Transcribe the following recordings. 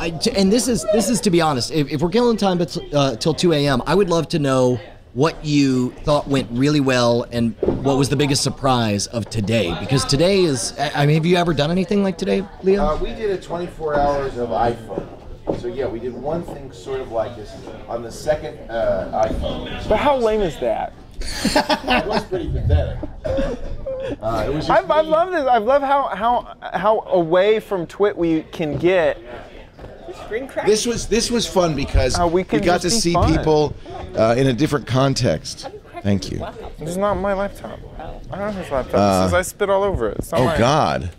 and this is to be honest, if we're killing time till 2 a.m., I would love to know what you thought went really well and what was the biggest surprise of today. Because today is, I mean, have you ever done anything like today, Leo? We did a 24 hours of iPhone. So yeah, we did one thing sort of like this on the second iPhone. But how lame is that? It was pretty pathetic. It was I love this. I love how away from TWiT we can get. This was fun because we got to see people in a different context. Thank you. This is not my laptop. I don't have his laptop. I spit all over it. It's not mine. God.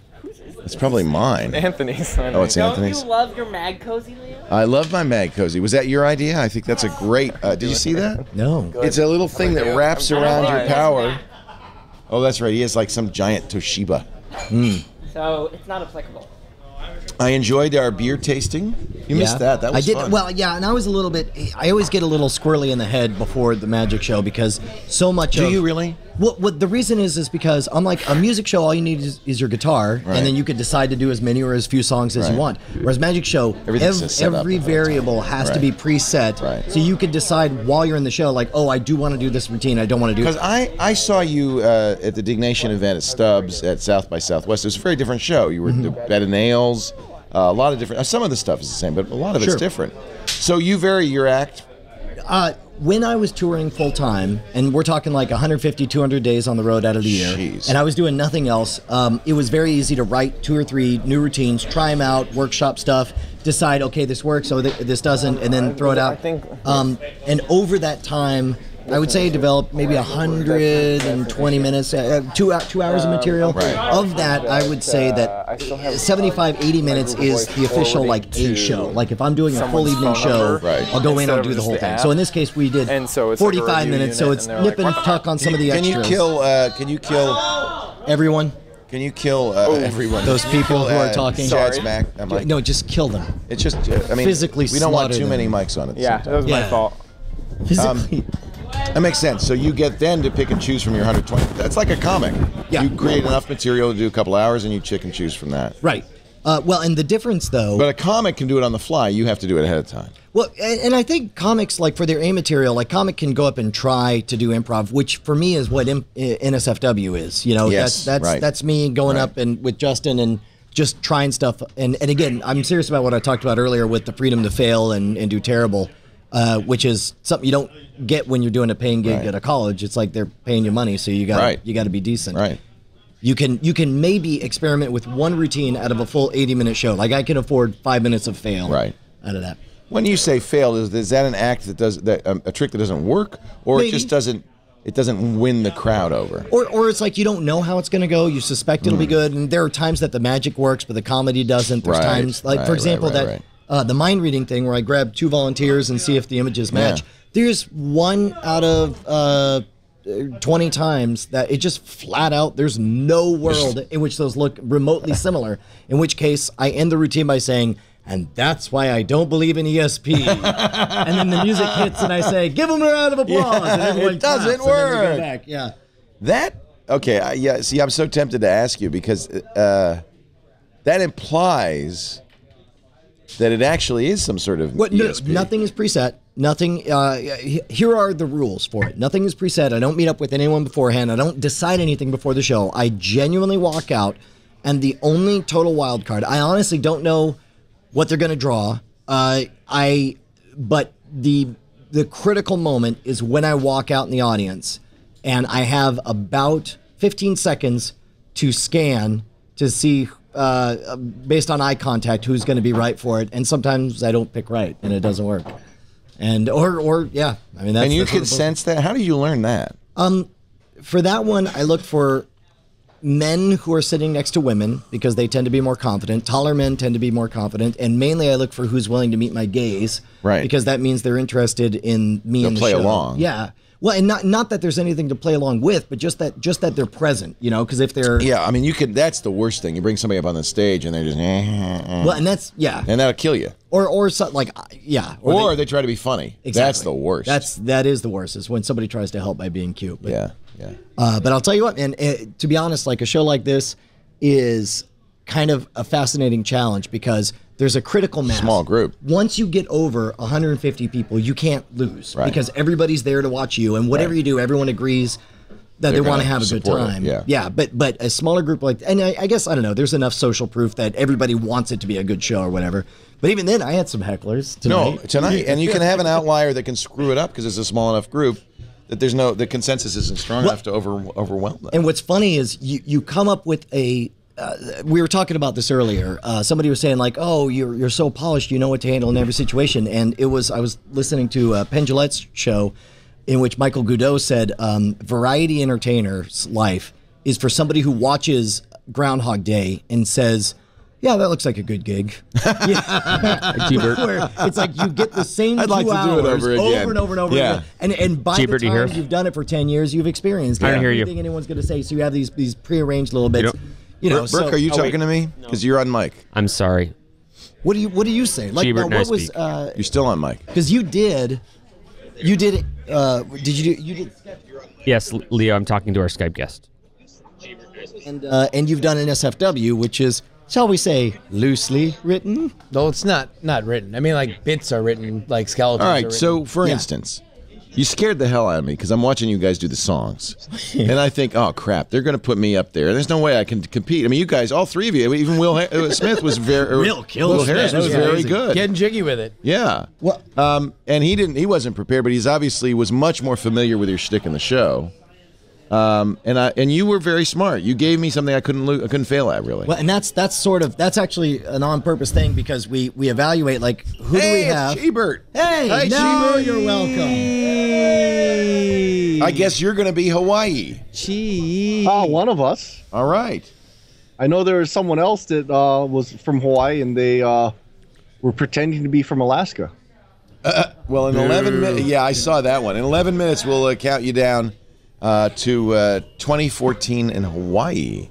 It's probably mine. Anthony's. Oh, it's Anthony's. Don't you love your mag cozy, Leo? I love my mag cozy. Was that your idea? I think that's a great. Did you see that? No. It's a little thing that wraps around your power. Oh, that's right. He has like some giant Toshiba. So it's not applicable. I enjoyed our beer tasting. You missed that. That was fun. Well, yeah, and I was a little bit. I always get a little squirrely in the head before the magic show because so much. Do you really? Well, what the reason is because unlike a music show, all you need is your guitar, and then you could decide to do as many or as few songs as you want. Whereas magic show, every variable has to be preset, so you could decide while you're in the show, like, oh, I do want to do this routine, I don't want to do. Because I saw you at the Dignation event at Stubbs at South by Southwest. It was a very different show. You were the Bed of Nails, a lot of different. Some of the stuff is the same, but a lot of it's different. So you vary your act. When I was touring full time, and we're talking like 150, 200 days on the road out of the year, and I was doing nothing else, it was very easy to write 2 or 3 new routines, try them out, workshop stuff, decide, okay, this works, so this doesn't, and then throw it out. And over that time, I would say I developed maybe 120 minutes, 2 hours of material. Of that, I would say that 75, 80 minutes is the official like A show. Like if I'm doing a full evening show, I'll go in and do the whole thing. So in this case, we did 45 minutes. So it's nip and tuck on some of the extras. Can you kill everyone? Can you kill everyone? Those people who are talking. Chad Smack. No, just kill them. It's just, I mean, physically we don't want too many mics on it. Yeah, that was my fault. Physically. That makes sense. So you get then to pick and choose from your 120. That's like a comic. Yeah. You create enough material to do a couple hours, and you pick and choose from that. Right. Well, and the difference, though... But a comic can do it on the fly. You have to do it ahead of time. Well, and I think comics, like for their A material, like comic can go up and try to do improv, which for me is what NSFW is. You know, that's me going up and with Justin and just trying stuff. And again, I'm serious about what I talked about earlier with the freedom to fail and do terrible. Which is something you don't get when you're doing a paying gig at a college. It's like they're paying you money, so you got to be decent. Right. You can maybe experiment with one routine out of a full 80-minute show. Like I can afford 5 minutes of fail. Out of that. When you say fail, is that an act that does a trick that doesn't work, or maybe. It just doesn't win the crowd over? Or it's like you don't know how it's going to go. You suspect it'll be good, and there are times that the magic works, but the comedy doesn't. There's times, like for example, the mind reading thing where I grab 2 volunteers and see if the images match. There's 1 out of 20 times that it just flat out, there's no world in which those look remotely similar, in which case I end the routine by saying, and that's why I don't believe in ESP. And then the music hits and I say, give them a round of applause. And everyone it doesn't work. Back. Okay, see, I'm so tempted to ask you because that implies that it actually is some sort of ESP. Nothing is preset. Nothing. Here are the rules for it. Nothing is preset. I don't meet up with anyone beforehand. I don't decide anything before the show. I genuinely walk out, and the only total wild card. I honestly don't know what they're going to draw. But the critical moment is when I walk out in the audience, and I have about 15 seconds to scan to see. Based on eye contact, who's going to be right for it, and sometimes I don't pick right, and it doesn't work, or yeah, I mean that's. And you can sense that. How do you learn that? For that one, I look for men who are sitting next to women because they tend to be more confident. Taller men tend to be more confident, and mainly I look for who's willing to meet my gaze, because that means they're interested in me and the show. Play along. Yeah. Well, and not that there's anything to play along with, but just that they're present, you know, because if they're... Yeah, I mean, you could... That's the worst thing. You bring somebody up on the stage and they're just... Well, and that's... Yeah. And that'll kill you. Or something like... Yeah. Or they try to be funny. Exactly. That's the worst. That is the worst, is when somebody tries to help by being cute. But, yeah. But I'll tell you what, and to be honest, like a show like this is kind of a fascinating challenge because there's a critical mass. Small group. Once you get over 150 people, you can't lose because everybody's there to watch you, and whatever you do, everyone agrees that they want to have a good time. Yeah, but a smaller group like, and I guess, I don't know, there's enough social proof that everybody wants it to be a good show or whatever. But even then, I had some hecklers tonight. No, tonight, and you can have an outlier that can screw it up because it's a small enough group that the consensus isn't strong enough to overwhelm them. And what's funny is you come up with a. We were talking about this earlier. Somebody was saying like, "Oh, you're so polished, you know what to handle in every situation." And I was listening to Penn Jillette's show, in which Michael Goudeau said, "Variety entertainer's life is for somebody who watches Groundhog Day and says." Yeah, that looks like a good gig. It's like you get the same I'd like 2 to do it hours over again. and over and over again. And by the time you've done it for 10 years, you've experienced everything anyone's going to say. So you have these prearranged little bits. Brooke, are you talking to me? Because you're on mic. I'm sorry. What do you say? Like, Cheebert, what was? You're still on mic. Because you did it. You did. Yes, Leo, I'm talking to our Skype guest. And you've done an NSFW, which is, shall we say, loosely written? No, it's not written. I mean, like, bits are written, like skeletons All are right, written. so for instance, you scared the hell out of me because I'm watching you guys do the songs. And I think, oh, crap, they're going to put me up there. There's no way I can compete. I mean, you guys, all three of you, even Will Smith was very... Will Harris was very good. Getting jiggy with it. Yeah. Well, and he wasn't prepared, but he's obviously was much more familiar with your shtick in the show. And you were very smart. You gave me something I couldn't fail at, really. Well, and that's actually an on-purpose thing because we evaluate, like, who do we have? It's Cheebert. Hey, hi, Cheebert. You're welcome. I guess you're going to be Hawaii. One of us. All right. I know there was someone else that was from Hawaii, and they were pretending to be from Alaska. Well, in 11 minutes, yeah, I saw that one. In 11 minutes, we'll count you down to 2014 in Hawaii.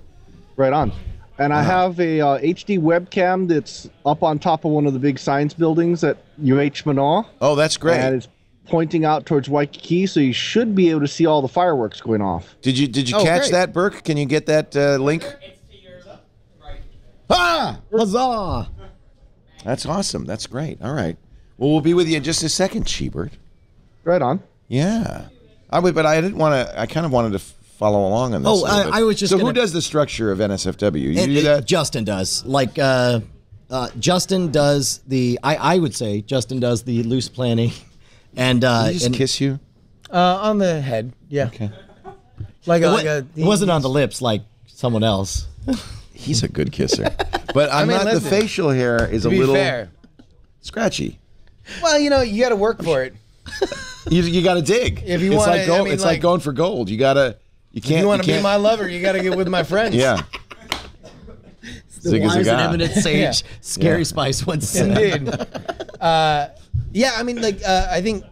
Right on. And I have a HD webcam that's up on top of one of the big science buildings at UH Manoa. Oh, that's great. And it's pointing out towards Waikiki, so you should be able to see all the fireworks going off. Did you catch that, Burke? Can you get that link? It's to your right. Ah! Huzzah! That's awesome. That's great. All right. Well, we'll be with you in just a second, Cheebert. Right on. Yeah. But I didn't want to. I kind of wanted to follow along on this. Oh, I was just. So who does the structure of NSFW? You do that? Justin does. Like, Justin does the. I would say Justin does the loose planning, and Did he just kiss you? On the head, yeah. Okay. It wasn't on the lips like someone else. He's a good kisser, but I'm not. The facial hair is a little scratchy. Well, you got to work for it. You got to dig. If you it's want, like gold, it's like going for gold. You gotta. You can't. If you want to be my lover, you got to get with my friends. Yeah. The wise and eminent sage, Scary Spice once said. Indeed. Yeah, I mean, I think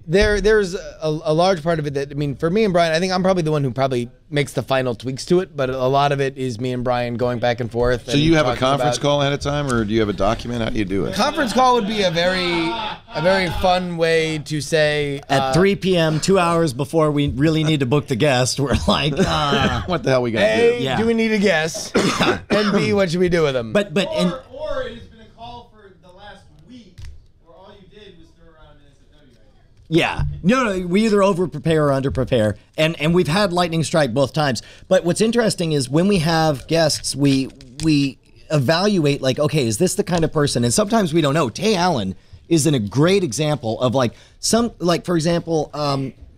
there's a large part of it that, I mean, for me and Brian, I think I'm probably the one who probably makes the final tweaks to it, but a lot of it is me and Brian going back and forth. So you have a conference call ahead of time, or do you have a document? How do you do it? Conference call would be a very fun way to say at 3 p.m., 2 hours before we really need to book the guest. We're like, what the hell we got to do? A, do we need a guest? And B, what should we do with them? Or it has been a call for the last week where all you did was throw around an NSFW idea. Yeah. No, we either over-prepare or under-prepare. And we've had lightning strike both times. But what's interesting is when we have guests, we evaluate, like, okay, is this the kind of person? And sometimes we don't know. Tay Allen is a great example of, for example,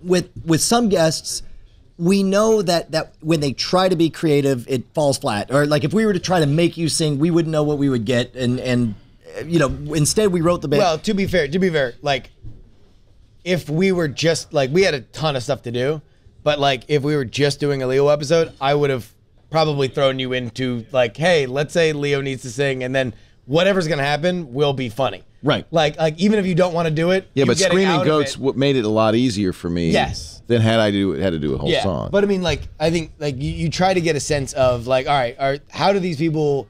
with some guests, we know that when they try to be creative, it falls flat. Or like if we were to try to make you sing, we wouldn't know what we would get. And instead we wrote the bit. Well, to be fair, like, if we were just, like, we had a ton of stuff to do, but, like, if we were just doing a Leo episode, I would have probably thrown you into, like, hey, let's say Leo needs to sing, and then whatever's going to happen will be funny. Right. Like even if you don't want to do it. Yeah, but Screaming Goats made it a lot easier for me. Yes. Than had to do a whole song. But I mean, like, I think, like, you try to get a sense of, like, all right, how do these people,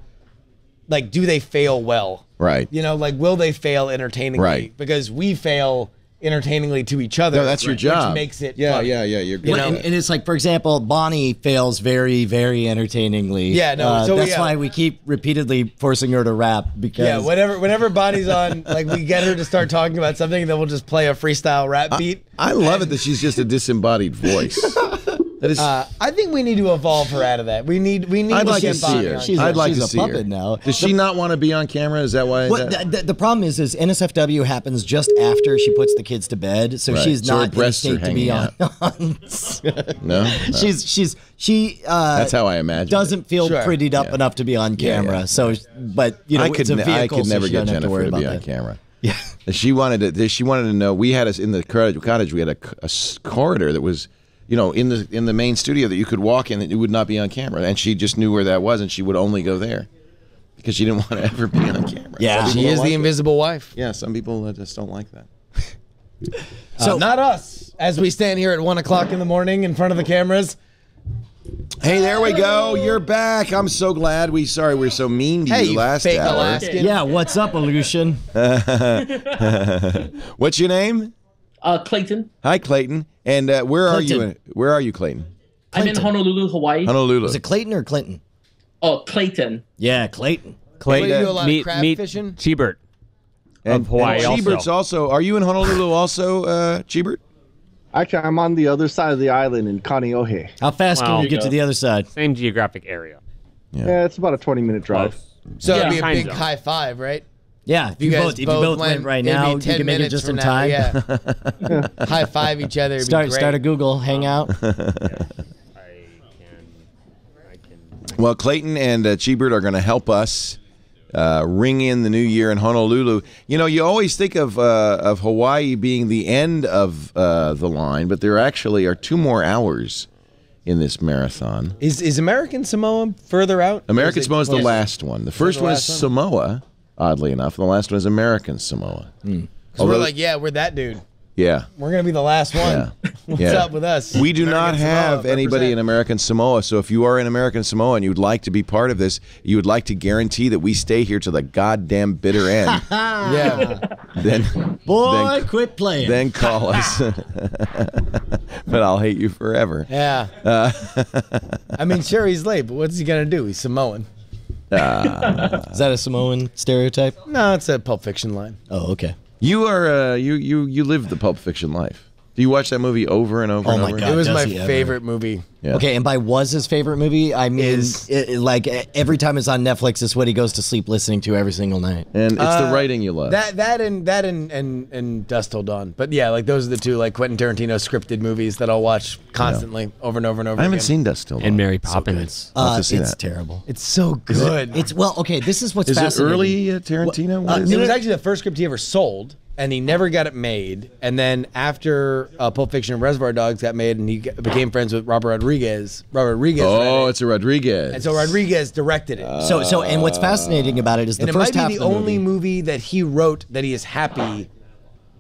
like, do they fail well? Right. Like, will they fail entertainingly? Right. Because we fail entertainingly to each other. No, that's your job. Which makes it Yeah, funny. yeah. You're good. You know? And it's like, for example, Bonnie fails very, very entertainingly. Yeah, no, so that's yeah. why we keep repeatedly forcing her to rap because Yeah, whenever Bonnie's on, like we get her to start talking about something, then we'll just play a freestyle rap beat. I love it that she's just a disembodied voice. That is. I think we need to evolve her out of that. We need. I'd to like to get see Bonnie her. on. I'd like she's to a see her puppet now. Does she not want to be on camera? Is that why? Well, the problem is NSFW happens just after she puts the kids to bed, so Right. she's So her not in a breasts are state to be hanging on. No? She That's how I imagine. doesn't feel Sure. prettied up Yeah. enough to be on camera. yeah. So, but you know, I could it's a vehicle, I could so never she get doesn't have to Jennifer worry to be about on that. camera. Yeah. She wanted to know. We had us in the cottage. We had a corridor that was, you know, in the main studio that you could walk in and it would not be on camera, and she just knew where that was, and she would only go there because she didn't want to ever be on camera. Yeah. Some She people is don't the like invisible wife. it. Yeah, some people just don't like that. So not us. As we stand here at 1 o'clock in the morning in front of the cameras. Hey, there we go. You're back. I'm so glad. Sorry we're so mean to Hey, you last fake hour. Alaskan. Yeah, what's up, Aleutian? What's your name? Clayton. Hi, Clayton. And where are you? Clinton. Where are you, Clayton? I'm in Honolulu, Hawaii. Honolulu. Is it Clayton or Clinton? Oh, Clayton. Yeah, Clayton. Wait, you do a lot of meet crab fishing? Cheebert and of Hawaii Cheebert's also. Are you in Honolulu also, Cheebert? Actually, I'm on the other side of the island in Kaneohe. How fast Wow. can you There get you to go. the other side? Same geographic area. Yeah, it's about a 20-minute drive. Close. So Yeah. it'd be a Time big zone. high five, right? Yeah, if you both went right it'd be now, you 10 can make it minutes just from in now, time. Yeah. High five each other. It'd be Start great. a Google Hangout. I can. Well, Clayton and Cheebert are going to help us ring in the new year in Honolulu. You know, you always think of Hawaii being the end of the line, but there actually are 2 more hours in this marathon. Is American Samoa further out? American Samoa is the Yes. last one. The first one is last one? Samoa, oddly enough. The last one is American Samoa. So we're like, yeah, we're that dude. Yeah. We're gonna be the last one. Yeah. What's Yeah. up with us? We do American not have Samoa, anybody represent. in American Samoa, so if you are in American Samoa and you'd like to be part of this, you would like to guarantee that we stay here to the goddamn bitter end, Yeah. then Boy, then, quit playing. then call us. But I'll hate you forever. Yeah. I mean, sure, he's late, but what's he gonna do? He's Samoan. Is that a Samoan stereotype? No, it's a Pulp Fiction line. Oh, okay. You are you live the Pulp Fiction life. Do you watch that movie over and over Oh and my over? God. It was does my he ever. favorite movie. Yeah. Okay, and by was his favorite movie, I mean, like every time it's on Netflix, it's what he goes to sleep listening to every single night. And it's the writing you love. That and Dust Till Dawn. But yeah, like those are the two like Quentin Tarantino scripted movies that I'll watch constantly over and over and over. I haven't again. seen Dust Till Dawn. And Mary Poppins. I'll have to see It's that. terrible. It's so good. It's well, okay. This is what's Is it fascinating. early Tarantino? What is It it? was actually the first script he ever sold, and he never got it made. And then after Pulp Fiction and Reservoir Dogs got made, and he became friends with Robert Rodriguez. Robert Rodriguez. read Oh, it, it's a Rodriguez. and so Rodriguez directed it. So, and what's fascinating about it is and the it first might half be of the the only movie. movie that he wrote that he is happy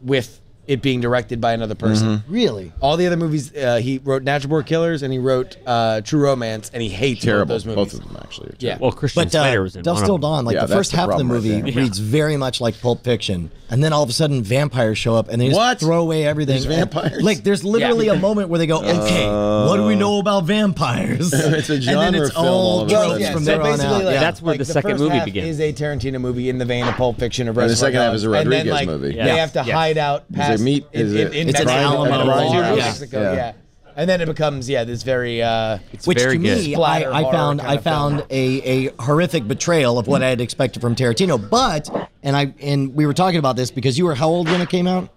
with it being directed by another person. Really? All the other movies, he wrote Natural Born Killers and he wrote True Romance, and he hates terrible. both those movies. Both of them actually. Are Yeah. terrible. Well, Christian But Slater was in Dust one Till of them. Dawn, like Yeah, the that's first the half of the problem right movie there. reads very much like Pulp Fiction, and then all of a sudden vampires show up and they just What? throw away everything. There's vampires? Like there's literally a moment where they go, "Okay, what do we know about vampires?" It's a and then genre it's film all all of a tropes sudden. Yeah, from so there on basically, out. like, Yeah. That's where like the second first movie half begins. is a Tarantino movie in the vein of Pulp Fiction or the Reservoir second half Dogs. is a And then, Rodriguez like, movie. They have to hide out past meat- is it- in It's an Mexico. Alamo. Yeah. Yeah. Mexico, Yeah. yeah. And then it becomes this very It's Which very to good. me, Splatter I horror found kind I of film. found a horrific betrayal of what I had expected from Tarantino. But and we were talking about this because you were how old when it came out?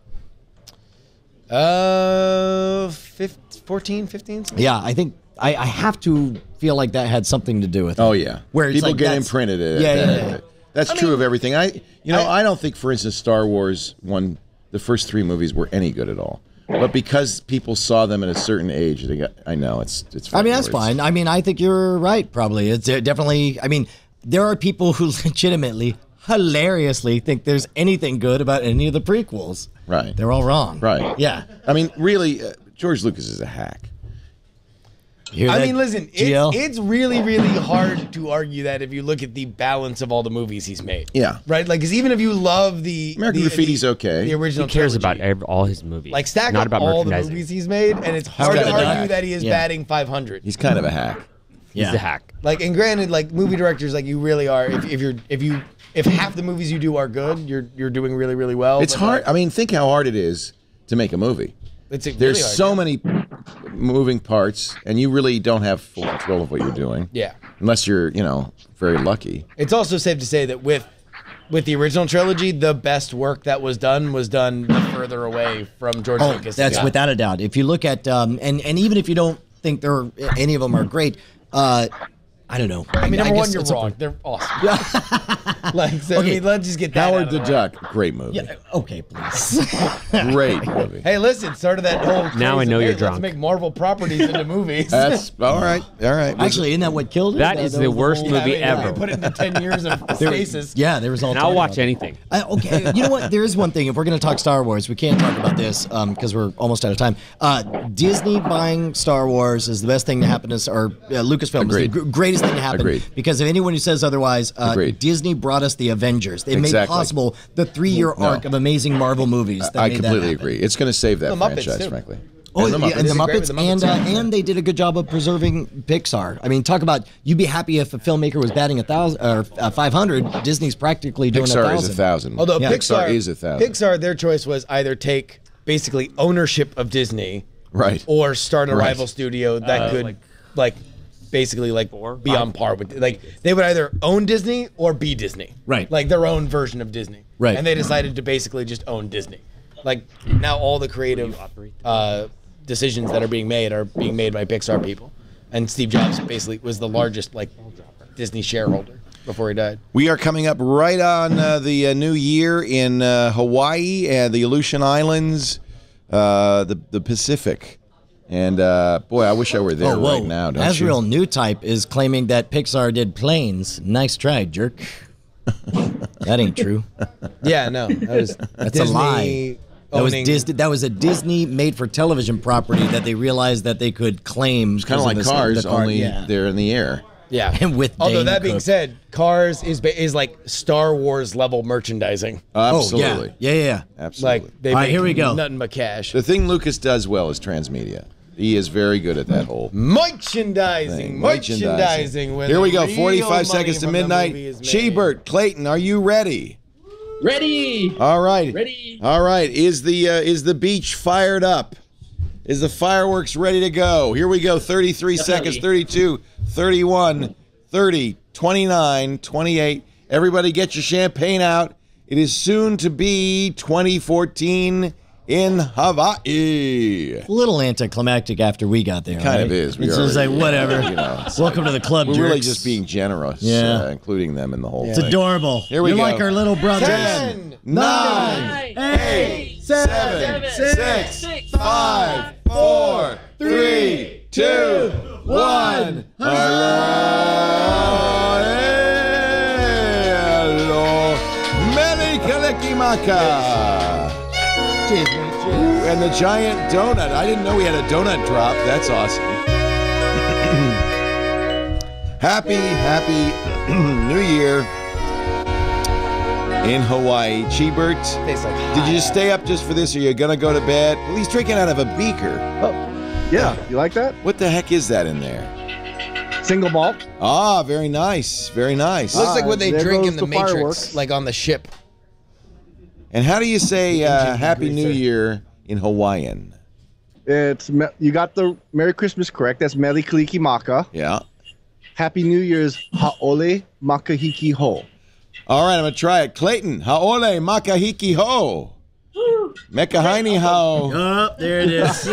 14, 15. something? Yeah, I think I have to feel like that had something to do with it. Oh yeah, Where it's people like get that's- imprinted. Yeah. That's true of everything. I don't think, for instance, Star Wars the first 3 movies were any good at all. But because people saw them at a certain age, they got. I know it's. I mean, that's words. fine. I mean, I think you're right. Probably, it's definitely. I mean, there are people who legitimately, hilariously think there's anything good about any of the prequels. Right. They're all wrong. Right. Yeah. I mean, really, George Lucas is a hack. Hear I that, mean, listen, GL? it's really, really hard to argue that if you look at the balance of all the movies he's made. Yeah. Right? Like, because even if you love the American Graffiti's okay. the original He cares trilogy, about all his movies. like stack not up about all the merchandising. movies he's made, and it's hard Howard to the Duck. argue that he is Yeah. batting 500. He's kind of a hack. He's a hack. Like, and granted, like movie directors, like you really are. If half the movies you do are good, you're doing really, really well. It's but, hard. like, I mean, think how hard it is to make a movie. it's really There's hard, so yeah. many moving parts, and you really don't have full control of what you're doing. Yeah. Unless you're, very lucky. It's also safe to say that with the original trilogy, the best work that was done further away from George Lucas. That's without a doubt. If you look at and even if you don't think any of them are great, I don't know. I mean, number one, guess you're it's a- wrong. They're awesome. Like, so, I mean, let's just get that. Howard out the of the way. Duck, great movie. Yeah, okay, please. Great movie. Hey, listen, started that whole. Now craze I know of, you're hey, drunk. Let's make Marvel properties into movies. That's all right. All right. Actually, isn't that what killed it? That is the worst whole- movie Yeah, ever. Put it into 10 years of stasis. Yeah, there was all. And I'll talk watch about it. anything. Okay, you know what? There is one thing. If we're going to talk Star Wars, we can't talk about this because we're almost out of time. Disney buying Star Wars is the best thing to happen to or Lucasfilm is the Agreed. greatest thing to happen. Agreed. Because if anyone who says otherwise, Agreed. Disney brought us the Avengers. They made Exactly. possible the 3-year arc of amazing Marvel movies. That I made that completely happen. agree. It's going to save that The Muppets, franchise, too. frankly. Oh, And the yeah, and the Disney great Muppets, with the Muppets, and they did a good job of preserving Pixar. I mean, talk about you'd be happy if a filmmaker was batting 1,000 or 500. Disney's practically doing Pixar is 1,000. 1,000. Although Yeah. Pixar is 1,000. Pixar, their choice was either take basically ownership of Disney, Right. or start a Right. rival studio that could basically be on par with they would either own Disney or be Disney. Right. Like their own version of Disney. Right. And they decided to basically just own Disney. Like now all the creative decisions that are being made by Pixar people. And Steve Jobs basically was the largest Disney shareholder before he died. We are coming up right on the new year in Hawaii and the Aleutian Islands, the Pacific. And boy, I wish I were there right now. Don't Azrael you? New Type is claiming that Pixar did planes. Nice try, jerk. That ain't true. Yeah, no. That's a lie. That was owning- Disney. That was a Disney made-for-television property that they realized that they could claim. It's kind of like Cars, only yeah. they're in the air. Yeah. And with Although Dane that being Cook. said, Cars is like Star Wars level merchandising. Absolutely. Oh, yeah. Absolutely. Like they All right, make here we go. nothing but cash. The thing Lucas does well is transmedia. He is very good at that whole Merchandising. thing. Where Here we the go. real 45 money seconds to from the midnight. movie is made. Shebert, Clayton, are you ready? Ready. All right. Ready. All right. Is the beach fired up? Is the fireworks ready to go? Here we go. 33 seconds, 32, 31, 30, 29, 28. Everybody get your champagne out. It is soon to be 2014 in Hawaii. A little anticlimactic after we got there. Kind right? of is. We It's just already- like whatever. it's Welcome to the club, We're jerks. really just being generous, Yeah. including them in the whole It's thing. adorable. Here we You're go. like our little brothers. 10, 9, 8, 7, 6, 5, 4, 3, 2, 1. Hello. Mele Kalikimaka. Cheers, mate. Cheers. And the giant donut. I didn't know we had a donut drop. That's awesome. Happy New Year in Hawaii. Cheebert, Tastes like did you just stay up just for this, or are you going to go to bed? Well, he's drinking out of a beaker. Yeah, you like that? What the heck is that in there? Single malt. Ah, very nice. Very nice. Looks like what they there drink goes in the the Matrix, fireworks. like on the ship. And how do you say Happy New greaser. Year in Hawaiian? You got the Merry Christmas correct. That's Mele Kalikimaka. Yeah. Happy New Year's Ha'ole Makahiki Ho. All right, I'm going to try it. Clayton, haole makahiki ho. Mekahaini ho. Oh, there it is.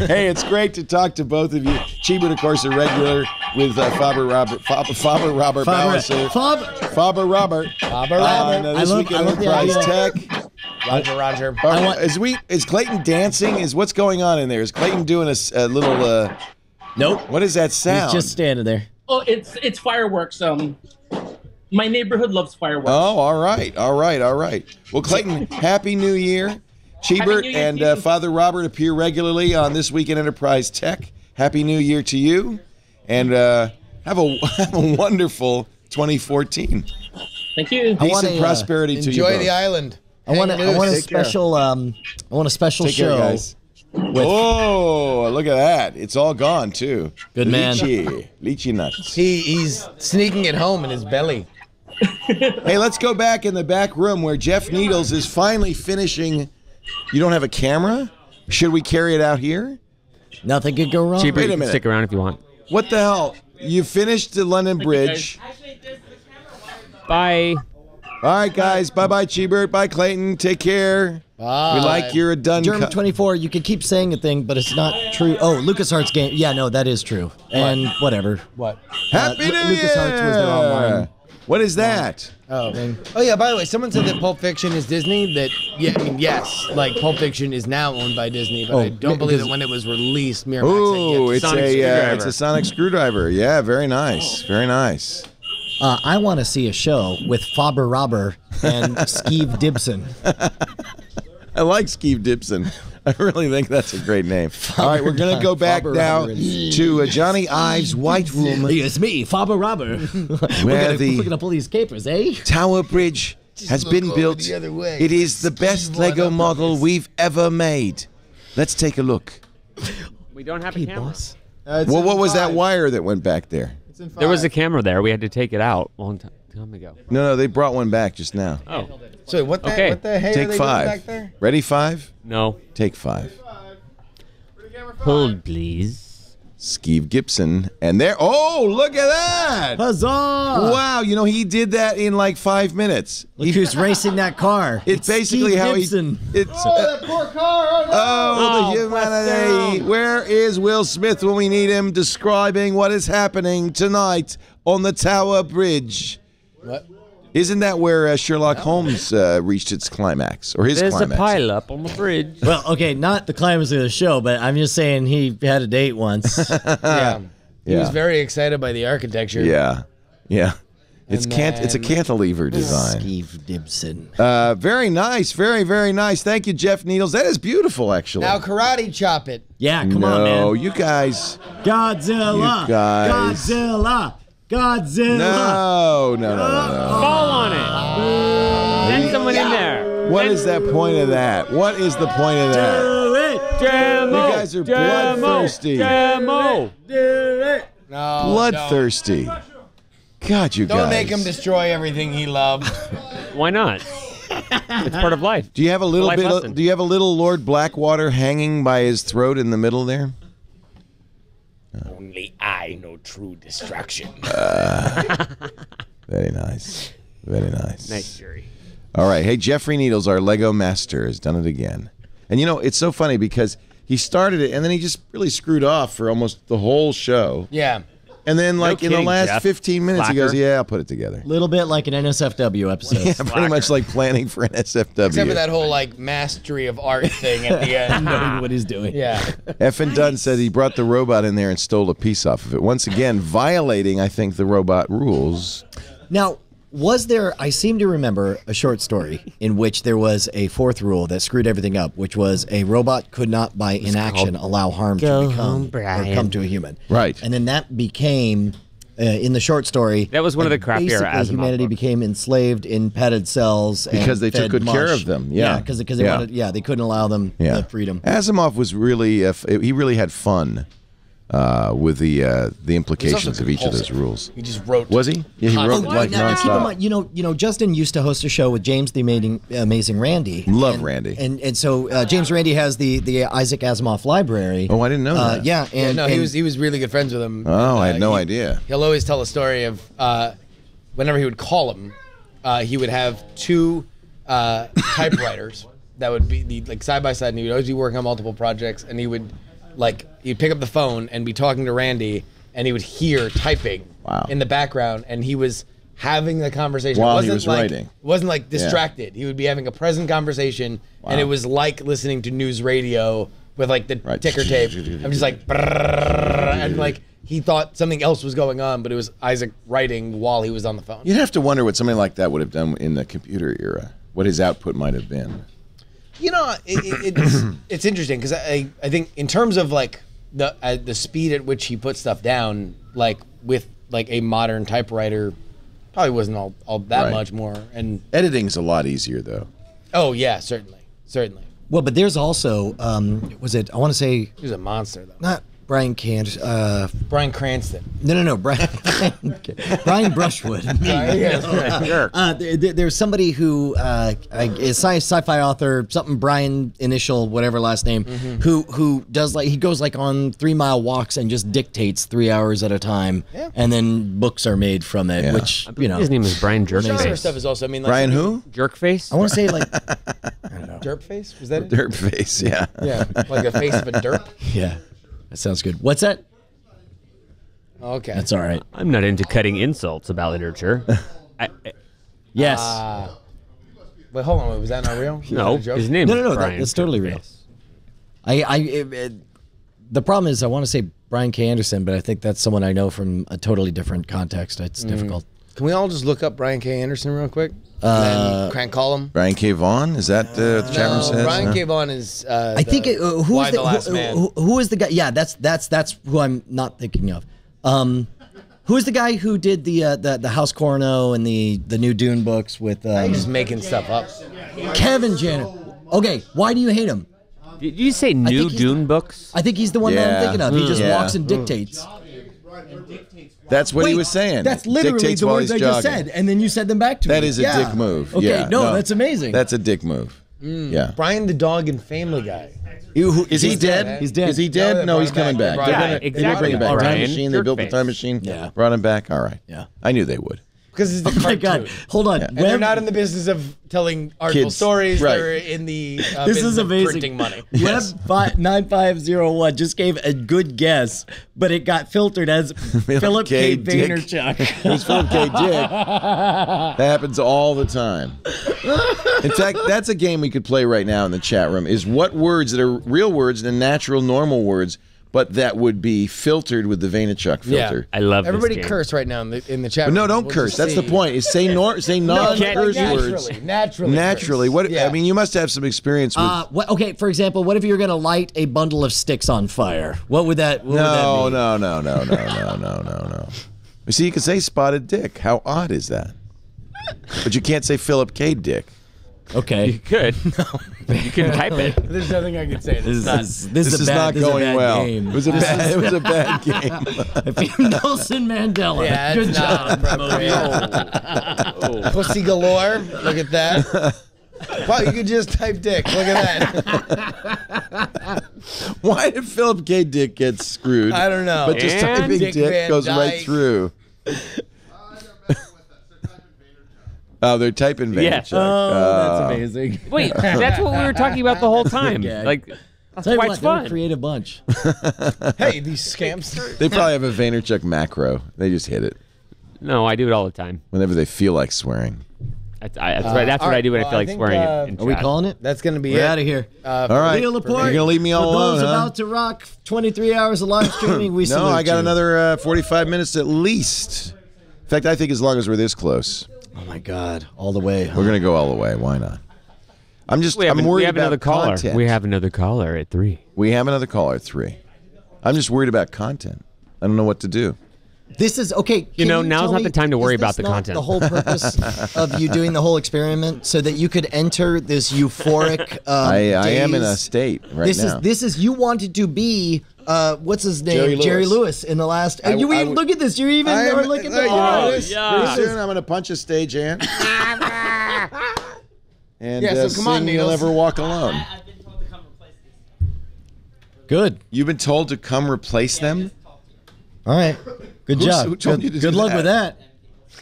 Hey, it's great to talk to both of you. Cheebert, of course, a regular with Faber Robert Balliser. Faber Robert. Faber Robert. This I week at love the Enterprise idea. Tech. Roger. Is Clayton dancing? What's going on in there? Is Clayton doing a little? Nope. What is that sound? He's just standing there. Oh, it's fireworks. My neighborhood loves fireworks. Oh, all right. Well, Clayton, Happy New Year. Cheebert Happy New Year and to you. Father Robert appear regularly on This Week in Enterprise Tech. Happy New Year to you, and have a wonderful 2014. Thank you. Peace and prosperity to you. Enjoy both. the island. I want a Take care. special Take care, show. guys. Oh, look at that! It's all gone too. Good man. Lychee nuts. He's sneaking it home in his belly. Hey, let's go back in the back room where Jeff Needles is finally finishing. You don't have a camera? Should we carry it out here? Nothing could go wrong. Cheaper, Wait a you can minute. stick around if you want. What the hell? You finished the London Bridge. Bye. All right, guys. Bye-bye, Cheebert. Bye, Clayton. Take care. Bye. We like you're a done. German 24, you can keep saying a thing, but it's not true. Oh, LucasArts game. Yeah, no, that is true. And whatever. What? Happy New LucasArts was their online. What is that? Oh yeah. By the way, someone said that Pulp Fiction is Disney. That yes, like Pulp Fiction is now owned by Disney, but I don't believe that when it was released, Miramax Ooh, said yes. it's Sonic a screwdriver. it's a sonic screwdriver. Yeah, very nice. Very nice. I want to see a show with Faber Robber and Steve Dibson. I like Steve Dibson. I really think that's a great name. All right, we're going to go back Faber now Robber and to Johnny Ives' White Room, It's me, Faber Robber. where the We're gonna pull these capers, eh? Tower Bridge has been built. the other way. It is the best Lego model we've ever made. Let's take a look. We don't have a camera. Boss. Well, what was that wire that went back there? It's in 5. There was a camera there. We had to take it out a long time ago. No, they brought one back just now. Oh, So what the Okay. what the hey are Take they doing 5. back there? Ready, 5? no. Take 5. Hold, please. Steve Gibson, and there. Oh, look at that! Huzzah! Wow, you know he did that in like 5 minutes. Look who's racing that car. It's basically Steve how Gibson. he. It's That poor car. Oh, no. oh, the Oh, humanity. bless Where is Will Smith when we need him? Describing what is happening tonight on the Tower Bridge. What? Isn't that where Sherlock Holmes reached its climax, or his There's climax? a pile up on the bridge. Well, okay, not the climax of the show, but I'm just saying he had a date once. Yeah. He was Yeah. very excited by the architecture. Yeah, yeah. It's And it's a then- cantilever design. Steve Dibson. Very nice, very very nice. Thank you, Jeff Needles. That is beautiful, actually. Now karate chop it. Yeah, come no, on, man. you guys. Godzilla. You guys. Godzilla. Godzilla. No. Fall on it. Send someone in there. What is that point of that? What is the point of that? Do it. Demo. You guys are bloodthirsty. Demo. No. Bloodthirsty. God, you guys. Don't make him destroy everything he loved. Why not? It's part of life. Do you have a little Life bit? lesson. Do you have a little Lord Blackwater hanging by his throat in the middle there? Only I know true destruction. Very nice. Very nice. Nice, Jerry. All right. Hey, Jeffrey Needles, our Lego master, has done it again. And you know, it's so funny because he started it and then he just really screwed off for almost the whole show. Yeah. And then, like, in the kidding, last Jeff. 15 minutes, he Slacker. goes, yeah, I'll put it together. Little bit like an NSFW episode. Yeah, pretty much like planning for an SFW. Except for that whole like mastery of art thing at the end. Knowing what he's doing. Yeah. Effin Dunn said he brought the robot in there and stole a piece off of it. Once again, violating, I think, the robot rules. Now, was there, I seem to remember a short story in which there was a fourth rule that screwed everything up, which was a robot could not by inaction allow harm to become or come to a human. Right. And then that became, in the short story, That was one of the crappier basically Asimov humanity books. became enslaved in padded cells and Because they took fed good care mush. of them, yeah. because they Yeah. wanted, they couldn't allow them Yeah. the freedom. Asimov was really, he really had fun with the implications of each of those rules. He just wrote. Was he? Yeah, he wrote like now, keep in nonstop. mind, you know, Justin used to host a show with James the Amazing Randy. Love And- Randy. And so James Randy has the Isaac Asimov library. Oh, I didn't know that. Yeah, and No, he was really good friends with him. Oh, I had no he- idea. He'll always tell a story of whenever he would call him, he would have two typewriters that would be like side by side, and he would always be working on multiple projects, and he would he'd pick up the phone and be talking to Randy, and he would hear typing Wow. in the background, and he was having the conversation. While It he wasn't was like, writing. It wasn't like distracted. He would be having a present conversation, and it was like listening to news radio with like the Right. ticker tape. I'm just like, brrrr, and like he thought something else was going on, but it was Isaac writing while he was on the phone. You'd have to wonder what somebody like that would have done in the computer era, what his output might have been. You know, it's interesting because I think in terms of like the speed at which he put stuff down, like with like a modern typewriter, probably wasn't all that much more. And editing's a lot easier though. Oh yeah, certainly. Well, but there's also was it? I want to say he was a monster though. Not Brian Bryan Cranston. No, Brian Brushwood. There's somebody who is sci-fi author, something Brian initial whatever last name, who does like he goes like on 3 mile walks and just dictates 3 hours at a time, and then books are made from it. Which his name is Brian Jerkface. Other stuff is also Brian who? Jerkface. I want to say like I don't know. Derpface, was that it? Derpface, yeah. Yeah, like the face of a derp. Yeah. That sounds good. What's that? Okay. That's all right. I'm not into cutting insults about literature. Yes. Wait, hold on. Wait, was that not real? No, his name is Brian. That's totally real. The problem is I want to say Brian K. Anderson, but I think that's someone I know from a totally different context. It's difficult. Can we all just look up Brian K. Anderson real quick? And then call him? Brian K. Vaughan? Is that the chat room says? Brian K. Vaughan is I think who is the Last Man. Who is the guy? Yeah, that's who I'm not thinking of. Who is the guy who did the House Corno and the new Dune books with I'm just making stuff up. Kevin Janet. Okay, why do you hate him? Did you say new Dune books? I think he's the one that I'm thinking of. He just walks and dictates. That's what he was saying. That's literally Dictates the while words he's I just jogging. said, and then you said them back to me. That is a dick move. Okay, Yeah, no, that's amazing. That's a dick move. Yeah. Brian the dog in Family Guy. Is he dead? He's dead. Is he dead? No, he's coming back. Yeah, They're gonna bring him back. Time machine. They built the time machine. Yeah. Brought him back. All right. Yeah. I knew they would. Because it's the Oh my God! Hold on. And they're not in the business of telling artful Kids, stories. right. They're in the This business is of amazing. printing money. Web 9501 just gave a good guess, but it got filtered as Philip K. Dick. Vaynerchuk. It's Philip K. Dick. That happens all the time. In fact, that's a game we could play right now in the chat room. Is what words that are real words and natural, normal words, but that would be filtered with the Vaynerchuk filter. I love Everybody this game. curse right now in the chat. But no, room. don't We'll curse. just That's see. the point. Is say non-curse words. Naturally. What? Yeah. I mean, you must have some experience with. Okay, for example, what if you're going to light a bundle of sticks on fire? What would that? What No. would that No. You see, you can say spotted dick. How odd is that? But you can't say Philip K. Dick. mean? Okay. You could. You can type it. There's nothing I can say. This This is not going well. Game. It was a bad game. Nelson Mandela. Yeah, Good it's job. not Pussy galore. Look at that. Wow, you could just type dick. Look at that. Why did Philip K. Dick get screwed? I don't know. But just And typing Dick dick Van goes right Dyke. through. Oh, they're typing Vaynerchuk. Yes. That's amazing. Wait, that's what we were talking about the whole time. gag. Like, that's Tell you why what, it's they're a fun. creative bunch. Hey, these scamps. They probably have a Vaynerchuk macro. They just hit it No, I do it all the time. whenever they feel like swearing. That's right. That's all what I right, do when I well, feel I like think, swearing in Are we chat. calling it? That's going to be We're it. out of here. All right. Leo Laporte, You're gonna leave me all for alone, those huh? about to rock 23 hours of live streaming, we No, salute I got you. another 45 minutes at least. In fact, I think as long as we're this close, Oh my God, all the way. we're gonna go all the way. Why not? I'm We worried have about another caller. content. We have another caller at 3. We have another caller at 3. I'm just worried about content. I don't know what to do. This is okay. You know, now's tell not me, the time to worry is about this the not content. The whole purpose of you doing the whole experiment so that you could enter this euphoric. I am in a daze. state right now. This is you wanted to be. What's his name? Jerry Lewis. in the last. I look at this. You even are looking at yeah. Pretty soon I'm going to punch a stagehand. And Yeah, so come on, sing You'll Needles. Never Walk Alone. I've been told to come replace these. Good. You've been told to come replace them? All right. Good job. who told you to good do luck that? with that.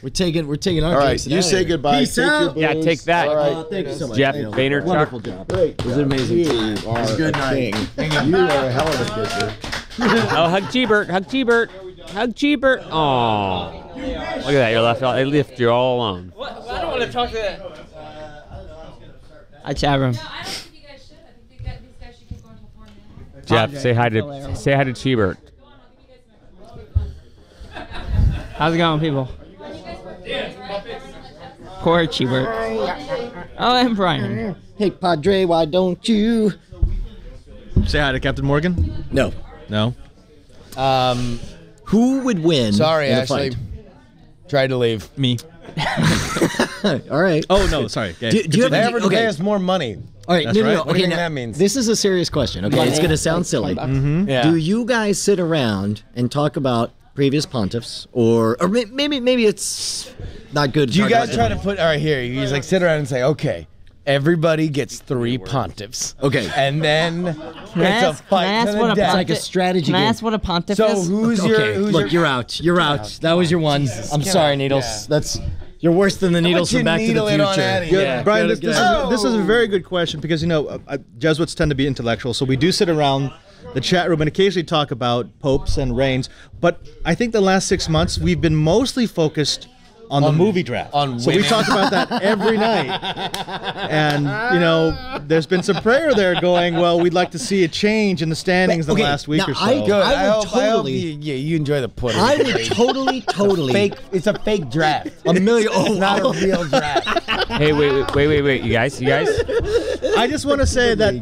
We're taking our All right, Jason you out say of here. goodbye. Peace Take your out. booze. Yeah, take that. All right. Thank you so much. Jeff Neil. Vaynerchuk. Wonderful job. Great. It was amazing. You are Good a night. king. You are a hell of a kisser. Oh, hug G-Bert. Hug G-Bert. Hug G-Bert. Oh. Look at that. You're left out. They left you all alone. What? I don't want to talk to that. Hi, chat room. No, I don't think you guys should. I think these guys should keep going till 4 minutes. Jeff, say hi to G-Bert. Go on, I'll give you guys some extra. How's it going, people? Poor Cheebert. Oh, and Brian. Hey, Padre, why don't you? Say hi to Captain Morgan. No. No. Who would win? Sorry, in a Ashley. fight? Tried to leave. Me. All right. Oh no, sorry. Okay. Do you have They ever okay. pay us more money. All right, That's no, no, right. no. What do you Okay, think now, that means? this is a serious question. Okay, it's going to sound silly. Yeah. Do you guys sit around and talk about previous pontiffs, or maybe it's not good? Do you guys try to put? All right, here. You just like sit around and say, okay, everybody gets 3 pontiffs. Okay. And then it's a fight to the It's death. like a strategy Can I game. ask what a pontiff So is? who's Okay, your? look, you're out. You're out. That was your one. I'm sorry, Needles. Yeah. That's you're worse than the Needles you from Back to the needle it on Future. Addie? Good. Yeah. Brian, Get this it. is a very good question because Jesuits tend to be intellectual, so we do sit around the chat room and occasionally talk about popes and reigns. But I think the last 6 months we've been mostly focused on the movie draft. So we talk about that every night. And, there's been some prayer there going, well, we'd like to see a change in the standings in the last week or so. I hope you enjoy the pudding. I would totally. It's a fake draft. A million. It's not a real draft. Hey, wait, you guys. I just want to say that,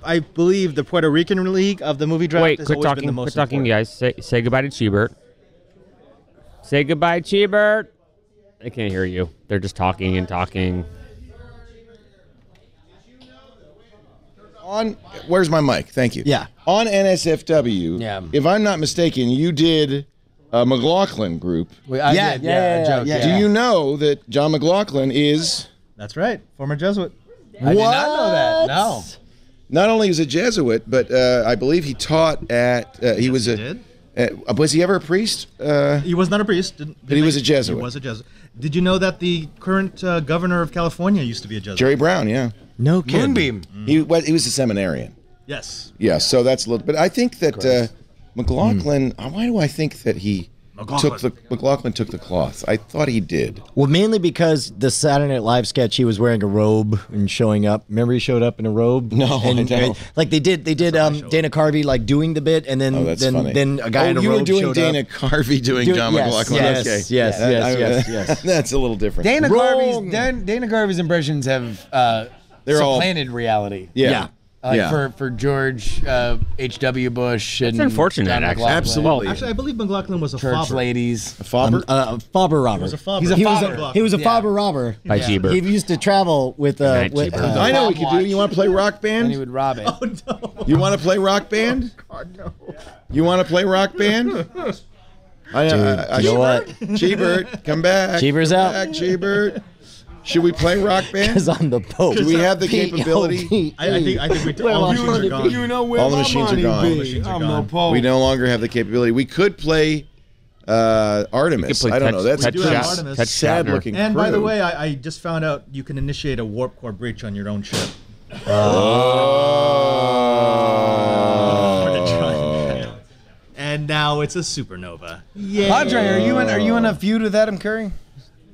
I believe the Puerto Rican League of the movie draft Wait, has quit always been talking. the most Quit talking, you important. guys. Say goodbye to Cheebert. Say goodbye, Cheebert. They can't hear you. They're just talking and talking. Where's my mic? Thank you. Yeah. On NSFW, if I'm not mistaken, you did a McLaughlin group. Yeah. Do you know that John McLaughlin is... That's right, former Jesuit. I did not know that. No. Not only was a Jesuit, but I believe he taught at... he was was he ever a priest? He was not a priest. But he was a Jesuit. He was a Jesuit. Did you know that the current governor of California used to be a Jesuit? Jerry Brown, yeah. No kidding. Moonbeam. He was a seminarian. Yes. Yeah, so that's a little... But I think that McLaughlin... Why do I think that McLaughlin took the cloth? I thought he did. Well, mainly because the Saturday Night Live sketch, he was wearing a robe and showing up. Remember, he showed up in a robe. No, I don't. Like they did Dana Carvey like doing the bit, and then funny. then a guy in a robe you were doing showed Dana up. Carvey doing John McLaughlin. Yes, Okay. yes. That's a little different. Dana Carvey's impressions have supplanted reality. Yeah. For George H.W. Bush and That's unfortunate, John actually. McLaughlin. Absolutely. Actually, I believe McLaughlin was a Church fobber. ladies. A fobber? Fobber robber. He was a fobber. He's a fobber. He was a fobber robber. By Cheebert. He used to travel with. Night, Cheebert. I know what we could do. You want to play Rock Band? And he would rob it. You want to play Rock Band? God, no. You want to play Rock Band? You know what? Cheebert, come back. Cheeber's Come out. back, Cheebert. Should we play Rock Band? Because I'm the Pope. Do we have the capability? I think all the machines are gone. You know where All the my machines are money gone. be. All the machines are I'm gone. no Pope. We no longer have the capability. We could play Artemis. play I don't know. That's We do have a Artemis. sad looking And by the crew. way, I just found out you can initiate a warp core breach on your own ship. And now it's a supernova. Yeah. Padre, are you in a feud with Adam Curry?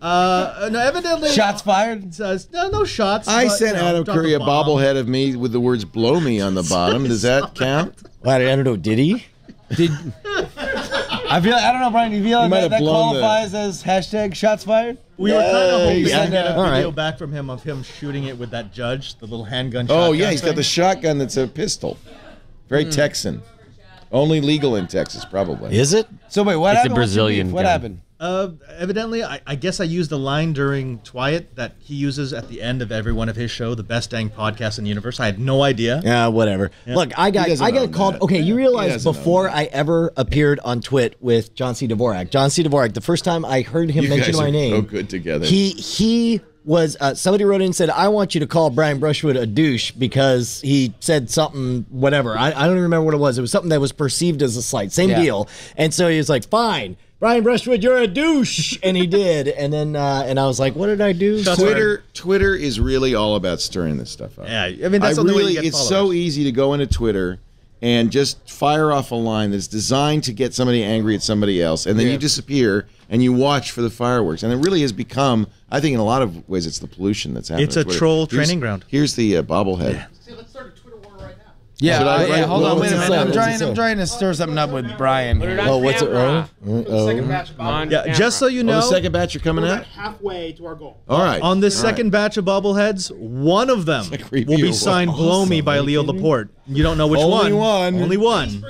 No, evidently. Shots fired? No shots. I but, sent Adam dropped Curry a bomb. bobblehead of me with the words "blow me" on the bottom. Does that count? I don't know. Did he? I don't know, Brian. Do you feel You might like have that blown qualifies as hashtag shots fired? We were kind of hoping to Yeah. get a All video right. back from him of him shooting it with that judge, the little handgun shot. Oh yeah, he's got the shotgun that's a pistol. Very Texan. Only legal in Texas, probably. Is it? So wait, what It's a happened? What's your Brazilian beef? What gun. happened? Evidently, I guess I used a line during TWiT that he uses at the end of every one of his show, the best dang podcast in the universe. I had no idea. Yeah, whatever. Look, I got called. Okay, you realize before I ever appeared on TWiT with John C. Dvorak. John C. Dvorak. The first time I heard him You mention guys my are name, so good together. He was somebody wrote in and said, I want you to call Brian Brushwood a douche because he said something, whatever. I don't even remember what it was. It was something that was perceived as a slight. Same deal. And so he was like, fine, Brian Brushwood, you're a douche. And he did. And then and I was like, what did I do? Twitter is really all about stirring this stuff up. Yeah, I mean, that's the only way you get it's followers. so easy to go into Twitter and just fire off a line that's designed to get somebody angry at somebody else, and then you disappear and you watch for the fireworks. And it really has become, I think in a lot of ways, it's the pollution that's happening. It's a on Twitter. troll training ground. Here's the bobblehead. See, let's start a Twitter war right now. Yeah, hold on, wait a minute. I'm say? trying to stir something up with Brian. Here. Oh, what's it wrong? Second batch of bobbleheads. Yeah, just so you know, the second batch are coming We're out. about halfway to our goal. All right. on this second batch of bobbleheads, one of them will be signed "Blow Me" by Leo Laporte. You don't know which Only one. one. Only one.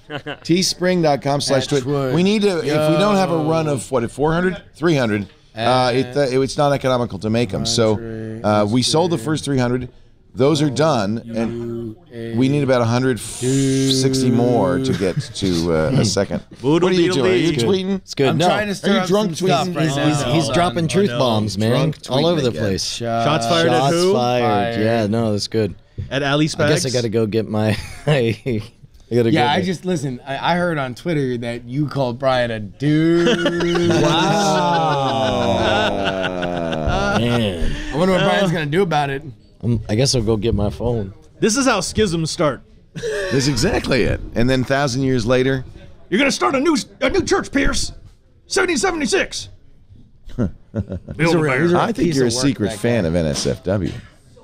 Teespring.com/twit. We need to, if we don't have a run of, 400? 300, it's not economical to make them. So we sold the first 300. Those are done, and we need about 160 more to get to a second. What are you doing? Are you tweeting? It's good. I'm trying to stir up some stuff right now. He's dropping truth bombs, man, all over the place. Shots fired at who? Fired. Yeah, no, that's good. At Ali Spags? I guess I got to go get my. I gotta Yeah, go I get- just listen. I heard on Twitter that you called Brian a dude. Wow. Man. I wonder what Brian's gonna do about it. I guess I'll go get my phone. This is how schisms start. That's exactly it. And then 1,000 years later, You're gonna start a new church, Pierce. 1776. I think you're a secret fan of NSFW.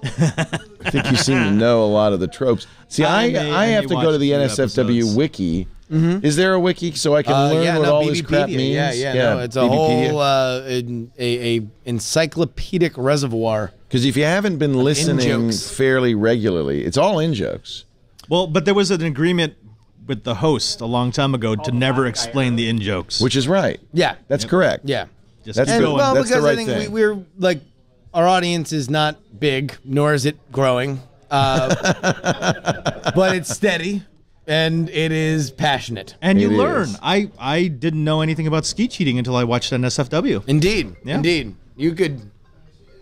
I think you seem to know a lot of the tropes. See, I have to go to the NSFW wiki. Is there a wiki so I can learn what all this crap means? No, it's a BBpedia. whole a encyclopedic reservoir. Because if you haven't been listening in-jokes. fairly regularly, it's all in jokes. Well, but there was an agreement with the host a long time ago to never explain the in-jokes. Which is right. Yeah, That's correct. yeah. Just That's keep the- going. Well, That's the because I right think thing. we're like our audience is not big, nor is it growing, but it's steady and it is passionate. And you It learn. is. I didn't know anything about ski cheating until I watched NSFW. Indeed, Yeah. indeed, you could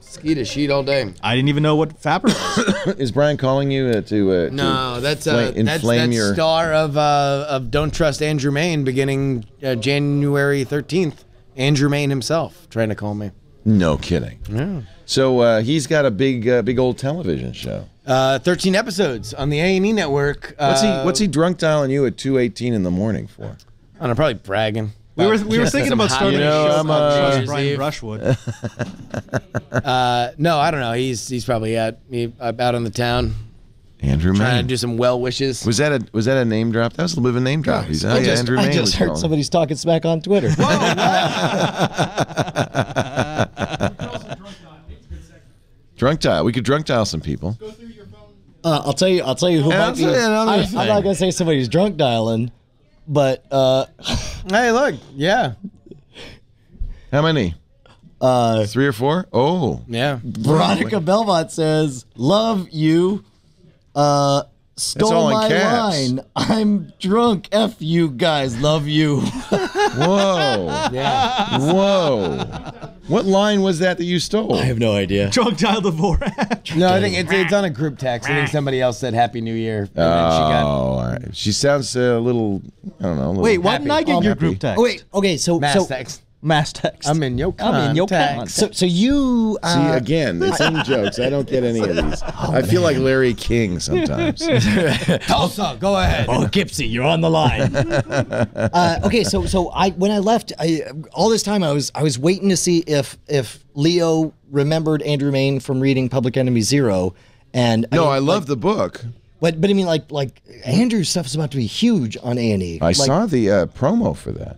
ski to sheet all day. I didn't even know what Fapper was. Is Brian calling you to No, that's inflame your star of Don't Trust Andrew Main beginning January 13th. Andrew Main himself trying to call me. No kidding. Yeah. So he's got a big old television show. 13 episodes on the A&E network. What's he drunk dialing you at 2:18 in the morning for? I don't know, probably bragging. We were thinking about starting a show I'm, called New Trust Year's Brian Eve. Brushwood. No, I don't know. He's probably out on the town Andrew trying to Main. do some well wishes. Was that a name drop? That was a little bit of a name drop. He's Andrew I Main just was heard calling. somebody's talking smack on Twitter. Drunk dial. We could drunk dial some people. I'll tell you who And might I'll be. tell you another I'm thing. not gonna say somebody's drunk dialing, but Hey, look, yeah, How many? 3 or 4? Oh. yeah. Veronica Belmont says, "Love you." Stole all in my caps. line. I'm drunk. F you guys. Love you. Whoa. Yeah. Whoa. What line was that you stole? I have no idea. Drunk dial the Vorak. No, I think it's on a group text. I think somebody else said Happy New Year. And then she got all right. She sounds a little, I don't know. A little Wait, why didn't I get your happy. group text? Oh, wait. Okay. So mass text. Mass text. I'm in your contact. So you. See, again, it's in jokes. I don't get any of these. I feel like Larry King sometimes. Tulsa, go ahead. Oh, Gipsy, you're on the line. Okay, so when I left, all this time I was waiting to see if Leo remembered Andrew Main from reading Public Enemy Zero, and No, I love the book. but I mean like Andrew's stuff is about to be huge on A&E. I saw the promo for that.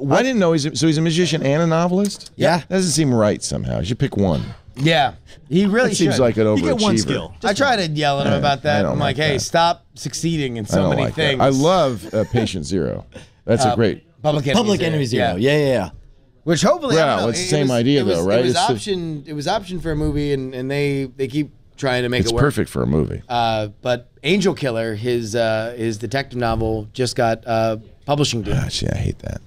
I didn't know he's a magician and a novelist. Yeah. That doesn't seem right somehow. You should pick one. Yeah, he really That seems should. like an overachiever. You get one skill. I tried to yell at him about I that. don't I'm like, like hey, that. stop succeeding in I so don't many like things. that. I love Patient Zero. That's a great. Public Enemy Zero. Yeah. Which hopefully, I Well, don't know, it's the same idea, though, right? It was It's the- optioned. It was optioned for a movie, and they keep trying to make It's it work. perfect for a movie. But Angel Killer, his detective novel, just got publishing deal. Gosh, yeah, I hate that.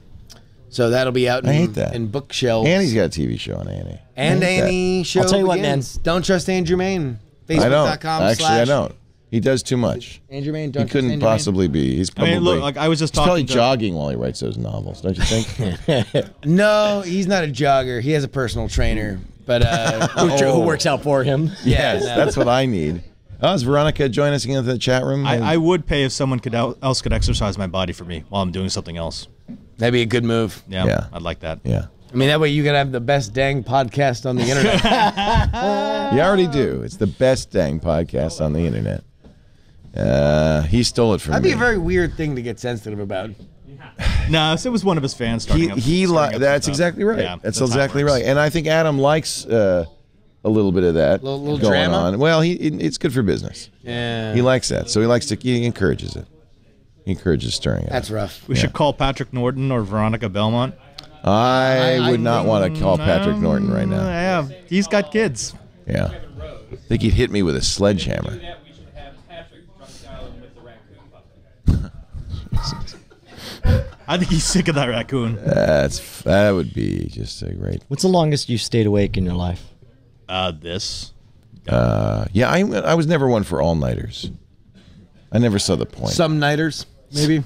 So that'll be out in, I hate that. in bookshelves. And he's got a TV show on A&E. And I hate that. A&E show I'll tell you what, man. begins. Don't trust Andrew Main. I don't. Facebook.com Actually, I don't. He does too much. Andrew Main, He don't trust couldn't Andrew Main. possibly be. He's I probably. mean, look, like I was just he's probably talking to jogging while he writes those novels, don't you think? No, he's not a jogger. He has a personal trainer. But Who works out for him? yeah, Yes, no. that's what I need. Oh, is Veronica joining us again in the chat room? I would pay if someone else could exercise my body for me while I'm doing something else. That'd be a good move. Yeah, Yeah. I'd like that. Yeah. I mean, that way you can have the best dang podcast on the internet. You already do. It's the best dang podcast on the internet. He stole it from That'd me. be a very weird thing to get sensitive about. No, it was one of his fans. That's exactly right. Yeah, that's exactly right. And I think Adam likes a little bit of that little going drama? on. Well, it's good for business. Yeah. He likes that, so he encourages it. He encourages stirring it. That's rough. We should call Patrick Norton or Veronica Belmont. I would not want to call Patrick Norton right now. Yeah, he's got kids. Yeah. I think he'd hit me with a sledgehammer. I think he's sick of that raccoon. That would be just a great. What's the longest you've stayed awake in your life? This. Yeah, I was never one for all-nighters. I never saw the point. Some nighters, maybe.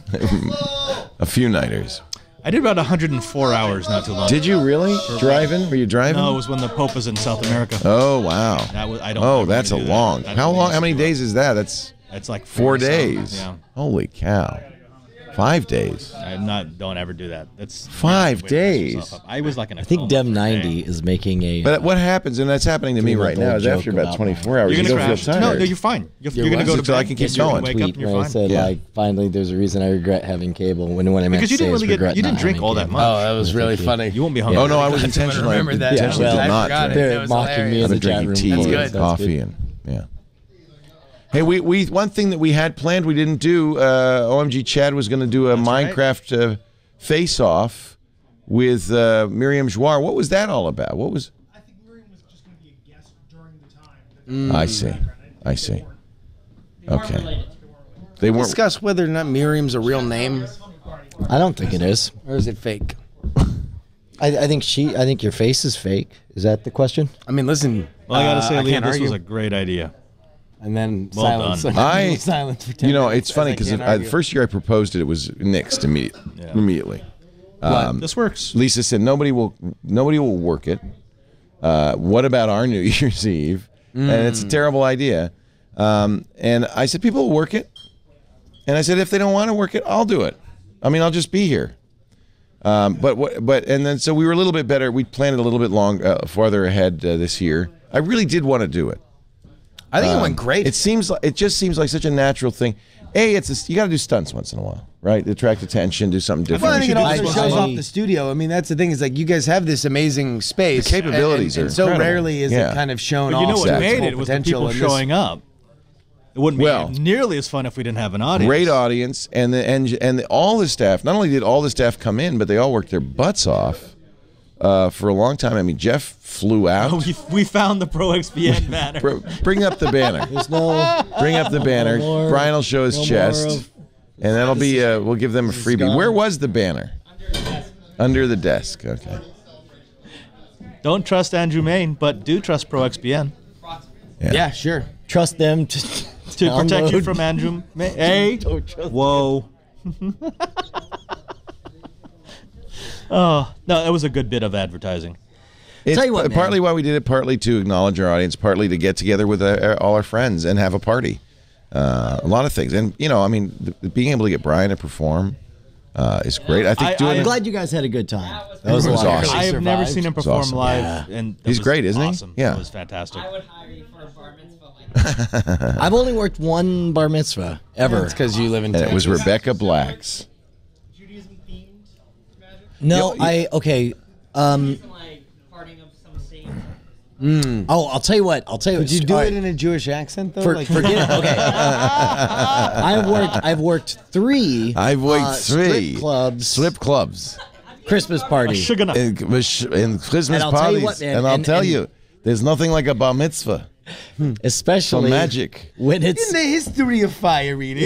A few nighters. I did about 104 hours not too long. Did you really? Driving? Were you driving? No, it was when the Pope was in South America. Oh wow. That was, I don't. Oh, that's a long. How long? How many days is that? That's like 4 days. Yeah. Holy cow. 5 days. I'm not. Don't ever do that. That's 5 days. I was like in a. I think Dev 90 is making a. But what happens, and that's happening to me right now, is after about 24 hours, you're you gonna don't crash. feel tired. No, you're fine. You're gonna go to bed. I can keep going. Wake up and you're Where I fine. said like finally there's a reason I regret having cable when I meant Because to you say didn't is really regret you didn't not drink having all that cable. much. Oh, that was really funny. You won't be hungry. Oh no, I was intentionally. remember that. Intentionally Yeah, did I not forgot drink. it. They're That was mocking me in I've the been chat drinking room. tea That's and good. coffee and yeah. Hey, we one thing that we had planned we didn't do. OMG Chad was going to do a Minecraft face-off with Miriam Jouar. What was that all about? What was? I think Miriam was just going to be a guest during the time. I see. Okay. They weren't. Discuss whether or not Miriam's a real name, I don't think it is. or is it fake? I think your face is fake. Is that the question? I mean, listen. Well, I gotta say, I Liam, can't this argue. was a great idea. And then Well silence. done. Silence for 10 You know, minutes it's funny as I because can't the argue. first year I proposed it was nixed immediately. This works. Lisa said nobody will work it. What about our New Year's Eve? And it's a terrible idea. And I said people will work it. And I said if they don't want to work it, I'll do it. I mean, I'll just be here. And then so we were a little bit better. We planned it a little bit farther ahead this year. I really did want to do it. I think it went great. It just seems like such a natural thing. You got to do stunts once in a while, right? Attract attention, do something different. Well, I think it also I- shows I- off the studio. I mean, that's the thing is like you guys have this amazing space. The capabilities and are so incredible. rarely is Yeah. it kind of shown But off. you know what its made full it was the potential, people and this- showing up. It wouldn't Well, be nearly as fun if we didn't have an audience. Great audience, and all the staff. Not only did all the staff come in, but they all worked their butts off for a long time. I mean, Jeff flew out. Oh, we found the Pro XPN banner. Bring up the banner. There's no. Bring up the banner. more- Brian will show his no more chest, of- and that'll be. We'll give them a freebie. gone. Where was the banner? Under the desk. Okay. Don't trust Andrew Main, but do trust Pro XPN Yeah, sure. Trust them to protect you download. from Andrew Main. Hey, Don't trust whoa. Oh no, that was a good bit of advertising. It's Tell you what, man. partly why we did it, partly to acknowledge our audience, partly to get together with all our friends and have a party. A lot of things, and you know, I mean, being able to get Brian to perform is great. I think I'm glad you guys had a good time. That was It was awesome. awesome. I have never seen him It's perform awesome. live, Yeah. and that He's was great, isn't he? awesome. Yeah. It was fantastic. I would hire you for a bar mitzvah like that. I've only worked one bar mitzvah ever. It's because you live in and Texas. it was Rebecca Black's. Judaism themed magic. No, okay. Like parting of some saint. Oh, I'll tell you what. Did you do all it right, in a Jewish accent though? forget it. Okay. I've worked three. Three strip clubs, slip clubs, Christmas parties. Sugar nut. in Christmas And I'll tell you parties, what, man, and I'll and- tell and- you, there's nothing like a bar mitzvah. Especially For magic. when it's in the history of fire eating.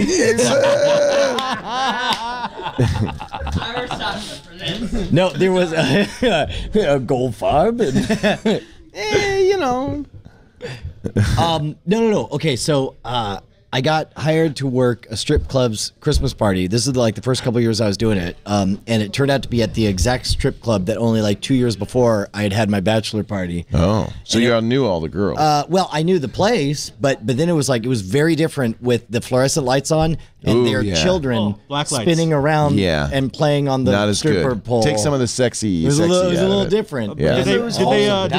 Irish chocolate for this. no, there was a gold farm. And you know. No. Okay, so I got hired to work a strip club's Christmas party. This is like the first couple years I was doing it, and it turned out to be at the exact strip club that only like 2 years before I had my bachelor party. Oh, so you all knew all the girls. Well, I knew the place, but then it was very different with the fluorescent lights on and Ooh, their yeah. children black lights. spinning around Yeah. and playing on the Not as stripper good. pole. Take some of the sexy. It was a sexy little, out of it. different. Yeah. Did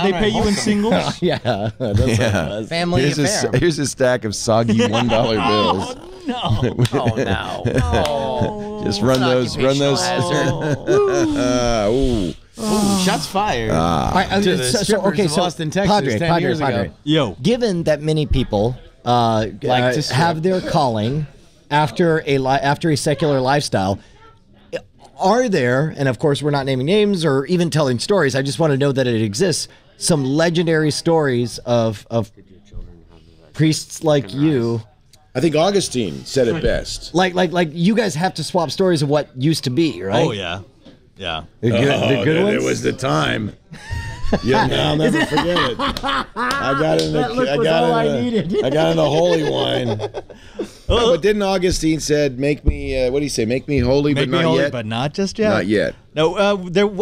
they pay you in singles? Yeah, that's what it Yeah. was. Family affair. Here's a stack of soggy $1 bills. No. Oh no. Just run those. Ooh. Ooh, shots fired. All right, To the strippers of Austin, Texas, 10 years ago. Yo. Given that many people to strip. have their calling after a secular lifestyle, are there, and of course we're not naming names or even telling stories, I just want to know that it exists, some legendary stories of priests like you. I think Augustine said it best. Like you guys have to swap stories of what used to be, right? Oh yeah. Yeah. The good ones? It was the time. Yeah, I'll never forget it. I got in the I got in the holy wine. No, but didn't Augustine said, "Make me what do you say? Make me holy, Make but me not holy, yet." but not just yet. Not yet. No,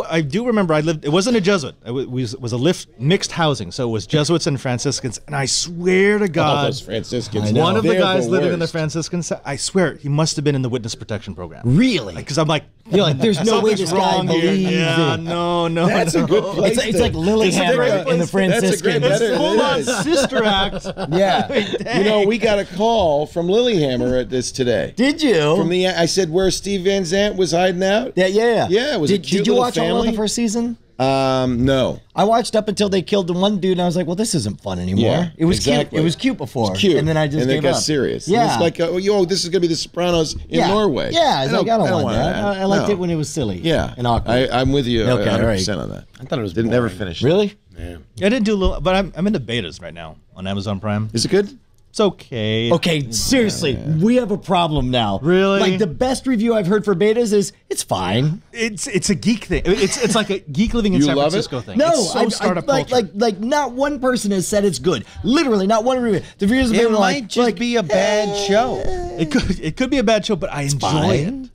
I do remember. I lived. It wasn't a Jesuit. It was a mixed housing. So it was Jesuits and Franciscans. And I swear to God, those Franciscans. one of the They're guys living in the worst. Franciscans. I swear he must have been in the witness protection program. Really? Because I'm like, You're like, there's no way this guy wrong here. believes Yeah, it. no. That's a good place. It's like Lilyhammer in the Franciscans. That's a great Full on sister act. Yeah. You know, we got a call from Lilyhammer at this today. Did you? From the I said where Steve Van Zandt was hiding out. Yeah. Yeah, it was a Did cute you little watch all of family. the first season? No. I watched up until they killed the one dude, and I was like, "Well, this isn't fun anymore." Yeah, it was exactly. cute. It was cute before. It's cute. And then I just and gave it got up. serious. Yeah. And it's like, this is gonna be the Sopranos in Norway. Yeah, I was like, I don't want that. I liked No. it when it was silly. Yeah, and awkward. I'm with you. Okay, 100% right. on that. I thought it was Didn't boring. never finish. Really? Yeah. I did do a little, but I'm into betas right now on Amazon Prime. Is it good? It's okay. Okay, seriously, we have a problem now. Really? Like the best review I've heard for betas is it's fine. It's a geek thing. It's like a geek living in You San love Francisco it? thing. No, it's so startup culture. like not one person has said it's good. Literally, not one review. The reviews have It been might like, just be a bad show. It could be a bad show, but I enjoy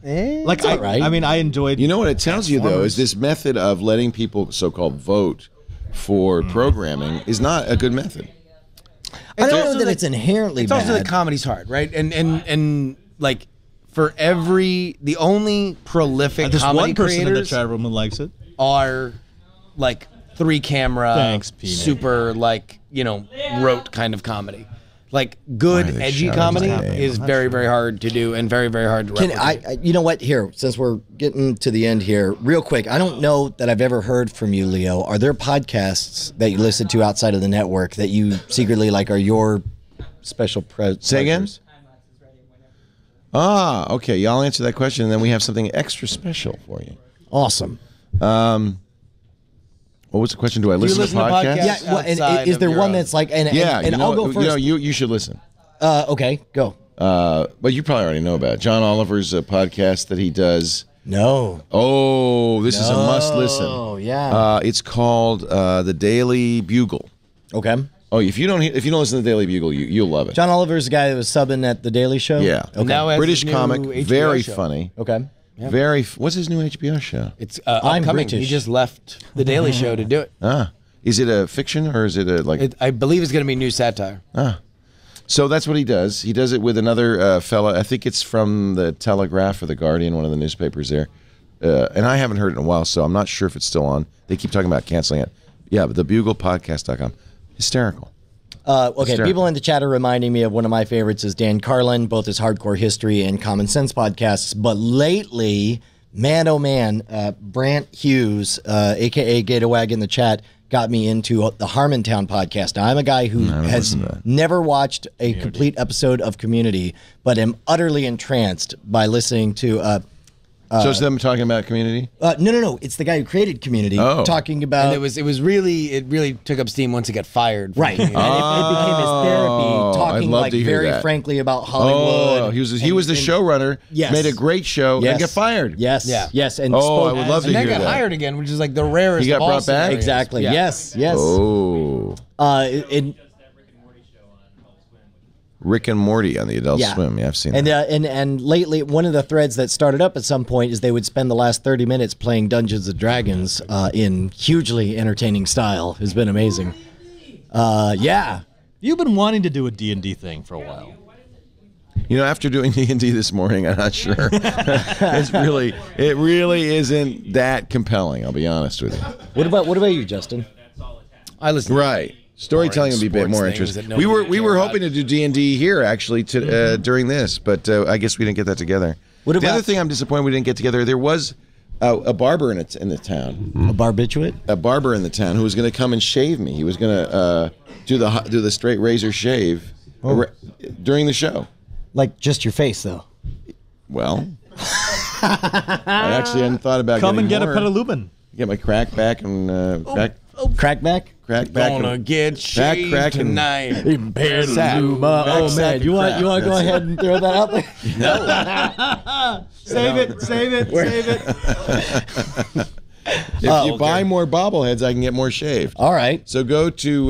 it. Like all right. I mean, I enjoyed. You know what it tells you though is this method of letting people so-called vote for programming is not a good method. I don't know that it's inherently It's bad. also that comedy's hard, right? And like for the only prolific There's comedy one person in the creators chat room who likes it. are like 3-camera, Thanks, Peanut. super rote kind of comedy. Like good Why are they edgy shouting comedy his name? is very, very hard to do and very, very hard to Can replicate. you know what? Here, since we're getting to the end here, real quick, I don't know that I've ever heard from you, Leo. Are there podcasts that you listen to outside of the network that you secretly like are your special Say again? pleasures? Okay. Y'all answer that question, and then we have something extra special for you. Awesome. What was the question? Do I listen to listen to podcasts? podcasts? Yeah. Well, and Outside is of there your one own. that's like? And Yeah. I'll go first. You should listen. Okay, go. But you probably already know about it. John Oliver's podcast that he does. No. Oh, this is a must listen. Oh, yeah. It's called The Daily Bugle. Okay. Oh, if you don't listen to The Daily Bugle, you'll love it. John Oliver's the guy that was subbing at the Daily Show. Yeah. Okay. Now has British his new comic, HBO very show. funny. Okay. What's his new HBO show? It's I'm upcoming. British. He just left the Daily Show to do it. Is it a fiction or is it a like? I believe it's going to be new satire. So that's what he does. He does it with another fella. I think it's from the Telegraph or the Guardian, one of the newspapers there. And I haven't heard it in a while, so I'm not sure if it's still on. They keep talking about canceling it. Yeah, but thebuglepodcast.com. Hysterical. Okay, Hysterical. people in the chat are reminding me of one of my favorites is Dan Carlin, both his Hardcore History and Common Sense podcasts. But lately, man, oh man, Brant Hughes, a.k.a. Gatawag in the chat, got me into the Harmontown podcast. Now, I'm a guy who has never watched a complete episode of Community, but am utterly entranced by listening to... so it's them talking about Community? No. It's the guy who created Community talking about... And it really took up steam once he got fired. From Right. And Community. it became his therapy, talking I'd love like to hear very that. frankly about Hollywood. Oh, he was the showrunner. Yes. Made a great show and got fired. Yes. Yeah. Yes. And I spoke- would love to And hear then got that. hired again, which is like the rarest. He got of all brought back? scenarios. Exactly. Yeah. Yes. Yes. Oh. Rick and Morty on the Adult Swim. Yeah, I've seen and, that. and lately, one of the threads that started up at some point is they would spend the last 30 minutes playing Dungeons and Dragons in hugely entertaining style. Has been amazing. Yeah. You've been wanting to do a D&D thing for a while. You know, after doing D&D this morning, I'm not sure. It really isn't that compelling. I'll be honest with you. What about you, Justin? I listen. Right. Storytelling would be a bit more interesting. We were hoping to do D&D here actually during this, but I guess we didn't get that together. The other thing I'm disappointed we didn't get together, there was a barber in the town. A barbituate? A barber in the town who was going to come and shave me. He was going to do the straight razor shave during the show. Like just your face, though. Well, I actually hadn't thought about Come and get more. a Petalubin. Get my crack back and crack back. Crack back. Gonna get shaved tonight. Oh man, you want to go ahead and throw that out there? No. Save it. If you buy more bobbleheads, I can get more shaved. All right. So go to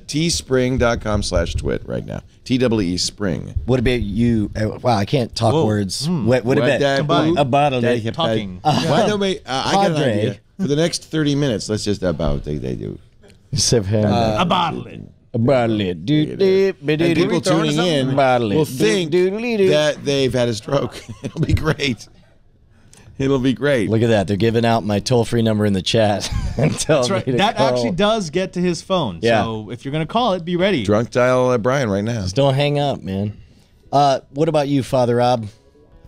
teespring.com/twit right now. TWE Spring. What about you? Wow, I can't talk words. What about a bottle? Talking. Why don't we? I got an idea. For the next 30 minutes, let's just about they do. A bottle. A bottle. And people tuning in will think that they've had a stroke. It'll be great. It'll be great. Look at that. They're giving out my toll-free number in the chat. That's right. That actually does get to his phone. Yeah. So if you're going to call it, be ready. Drunk dial Brian right now. Just don't hang up, man. What about you, Father Rob?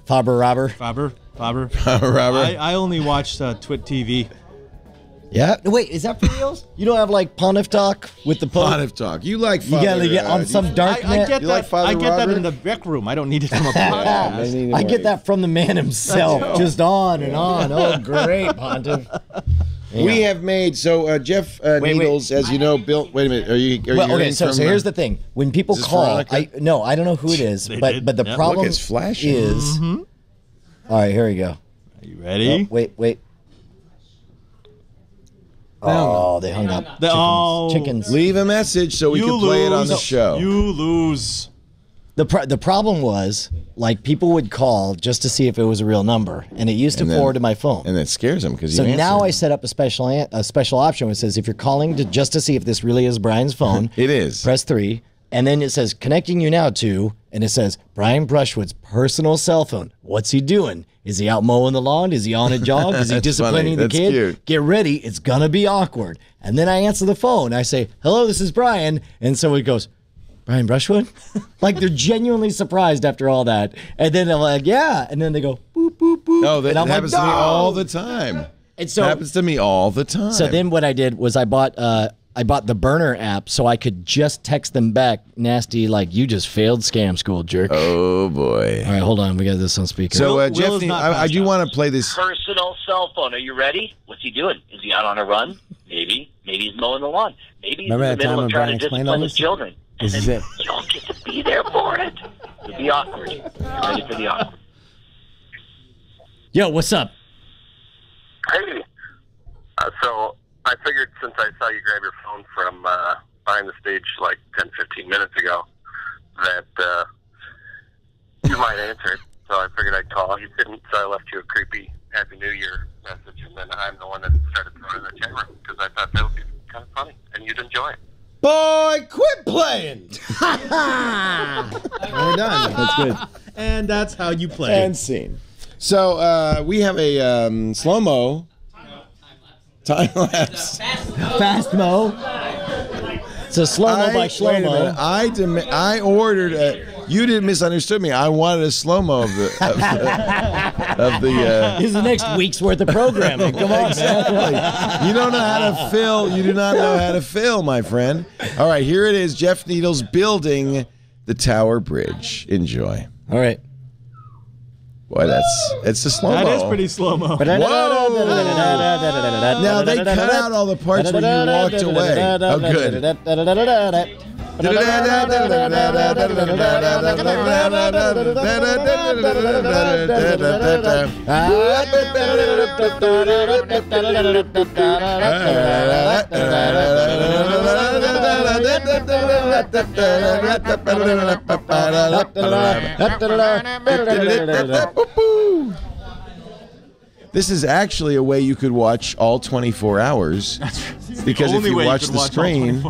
Faber Robber? Faber. I only watch TWiT TV. Yeah. Wait, is that for reals? You don't have like Pontiff Talk with the Pope? Pontiff Talk. You like Father? You gotta get on some dark I net. get You that. like Father I get that Robert? in the rec room. I don't need it from a podcast. I get that from the man himself, just on and on. Oh, great, Pontiff. Yeah. We have made Jeff Needles, as you know, built. Wait a minute, are you? Okay, so here's the thing: when people call, I don't know who it is, but the problem Look, it's flashing. is. All right, here we go. Are you ready? Oh, wait. Oh, they hung up. Chickens. Leave a message so we can play it on the show. You lose. The problem was, like, people would call just to see if it was a real number, and it used to forward to my phone. And it scares them because so now I set up a special option which says if you're calling just to see if this really is Brian's phone, it is. Press 3, and then it says connecting you now to, and it says Brian Brushwood's personal cell phone. What's he doing? Is he out mowing the lawn? Is he on a jog? Is he disciplining the kid? Cute. Get ready, it's gonna be awkward. And then I answer the phone. I say, "Hello, this is Brian," and someone goes, "Brian Brushwood?" Like they're genuinely surprised after all that. And then they're like, "Yeah," and then they go, "Boop boop boop." No, that and happens to me all the time. And so it happens to me all the time. So then what I did was I bought the Burner app so I could just text them back nasty like, "You just failed scam school, jerk." Oh boy. All right, hold on. We got this on speaker. So Jeff, I do want to play this. Personal cell phone. Are you ready? What's he doing? Is he out on a run? Maybe. Maybe he's mowing the lawn. Maybe he's in the middle of trying to discipline his children. This is it. You don't get to be there for it. It'll be awkward. You're ready for the awkward. Yo, what's up? Hey. So I figured since I saw you grab your phone from behind the stage like 10, 15 minutes ago that you might answer it. So I figured I'd call. You didn't, so I left you a creepy Happy New Year message, and then I'm the one that started throwing in the chat room because I thought that would be kind of funny, and you'd enjoy it. Boy, quit playing! We're done. That's good. And that's how you play. And scene. So we have a slow-mo. Time-lapse. Fast mo. It's a slow-mo by Shlomo. I ordered you didn't misunderstood me. I wanted a slow-mo of the This is the next week's worth of programming. Come on, exactly. man. You don't know how to fill. You do not know how to fill, my friend. All right, here it is. Jeff Needles building the Tower Bridge. Enjoy. All right. Boy, it's a slow-mo. That is pretty slow-mo. Whoa! Now, they cut out all the parts where you walked away. Oh, good. This is actually a way you could watch all 24 hours. Because if you watch the screen.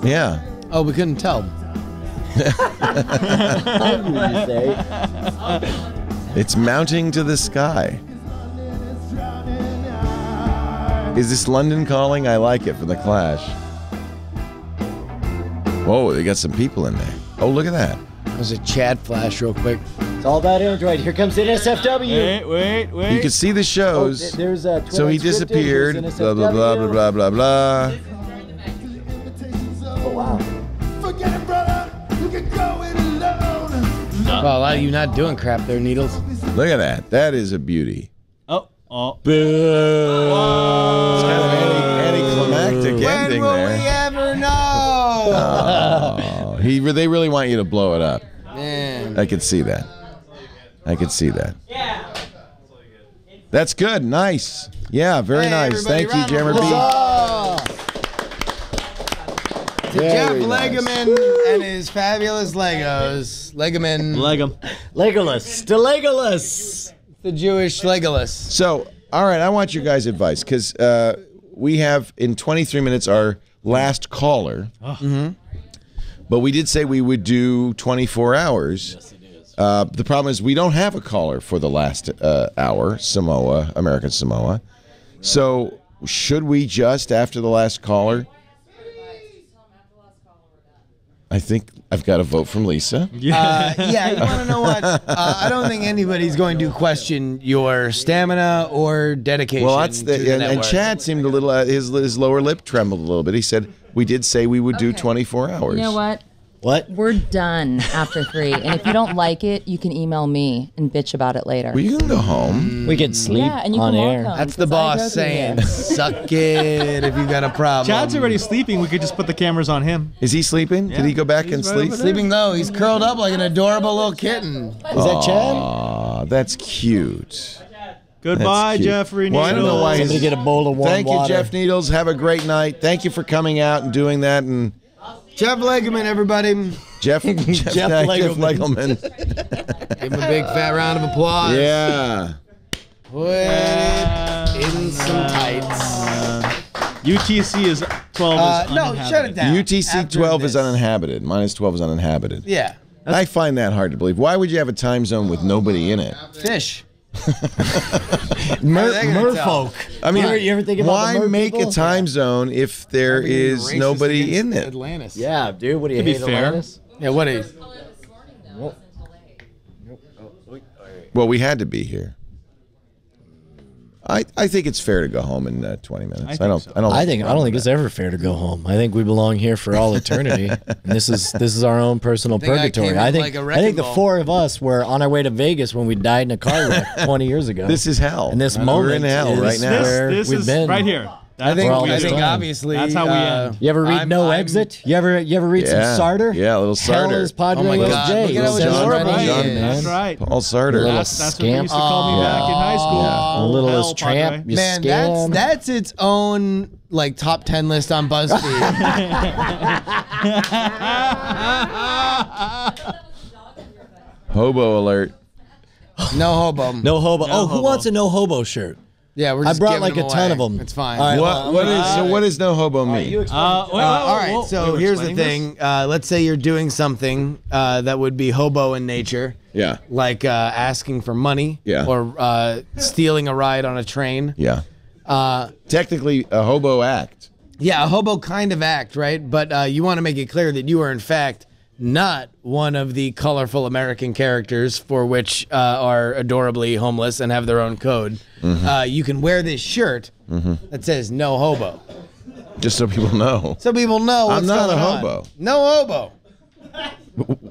Yeah. Oh, we couldn't tell. It's mounting to the sky. Is this London Calling? I like it from The Clash. Whoa, they got some people in there. Oh, look at that. There's a chat flash real quick. It's all about Android. Here comes NSFW. Wait. You can see the shows. There's so he disappeared. Blah, blah, blah, blah, blah, blah, blah. Oh, wow. Well, a lot of you not doing crap there, Needles. Look at that. That is a beauty. Oh. Boo. It's kind of anticlimactic ending When will there. we ever know? Oh, they really want you to blow it up. Man. I could see that. I could see that. That's good. Nice. Yeah, very nice. Thank you, Jammer B. To Jeff Legoman and his fabulous Legos. Legoman. Legolas. To Legolas. The Jewish Legolas. So, all right, I want your guys' advice because we have in 23 minutes our last caller. But we did say we would do 24 hours. Yes, it is. The problem is we don't have a caller for the last hour, American Samoa. So should we just, after the last caller? I think I've got a vote from Lisa. Yeah, you want to know what? I don't think anybody's going to question your stamina or dedication. Well, that's and Chad seemed a little, his lower lip trembled a little bit. He said, we did say we would do 24 hours. You know what? What? We're done after 3. And if you don't like it, you can email me and bitch about it later. Well, you can go home. We could sleep and you on can air. walk home, That's the boss saying, suck it if you got a problem. Chad's already sleeping. We could just put the cameras on him. Is he sleeping? Did he go back and sleep? Sleeping though. He's curled up like an adorable little kitten. Is that Chad? Aw, that's cute. Goodbye, That's cute. Jeffrey Well, I don't know why Somebody he's... get a bowl of warm Thank you, water. Jeff Needles. Have a great night. Thank you for coming out and doing that. And Jeff Legoman, everybody. Jeff Legelman. Give him a big fat round of applause. Yeah. Put it in some tights. UTC is 12 is no, shut it down. UTC After 12 is this. uninhabited. Minus 12 is uninhabited. Yeah. I find that hard to believe. Why would you have a time zone with nobody in it? Fish. Merfolk. I mean, you ever think about why the mer make people? a time zone if there is nobody in it? Atlantis. Yeah, dude. What do you To be hate, fair. Atlantis? Yeah, what is? Well, we had to be here. I think it's fair to go home in 20 minutes. I don't think it's ever fair to go home. I think we belong here for all eternity. And this is our own personal purgatory. I think the 4 of us were on our way to Vegas when we died in a car wreck 20 years ago. This is hell. And this We're moment in hell right now. This we've is been right here. I think time. obviously That's how we end. You ever read No Exit? You ever read some Sartre? Yeah, a little Hell Sartre. is Padre Oh my God, J. look at how It it's was horrible. John, John, man. That's right. Paul Sartre. That's what they used to call me Scamp. back in high school. A little Hell, as tramp. Padre. You Man, scam. that's its own like top 10 list on BuzzFeed. Hobo alert. No hobo. No hobo. Who wants a no hobo shirt? Yeah, we're I just brought giving like a ton away. of them. It's fine. All right, What is no hobo mean? All right, so here's the thing. Let's say you're doing something that would be hobo in nature. Yeah. Like asking for money. Yeah. Or stealing a ride on a train. Yeah. Technically a hobo act. Yeah, a hobo kind of act, right? But you want to make it clear that you are in fact not one of the colorful American characters for which are adorably homeless and have their own code. You can wear this shirt that says no hobo. Just so people know. So people know what's I'm not going a on. hobo. No hobo.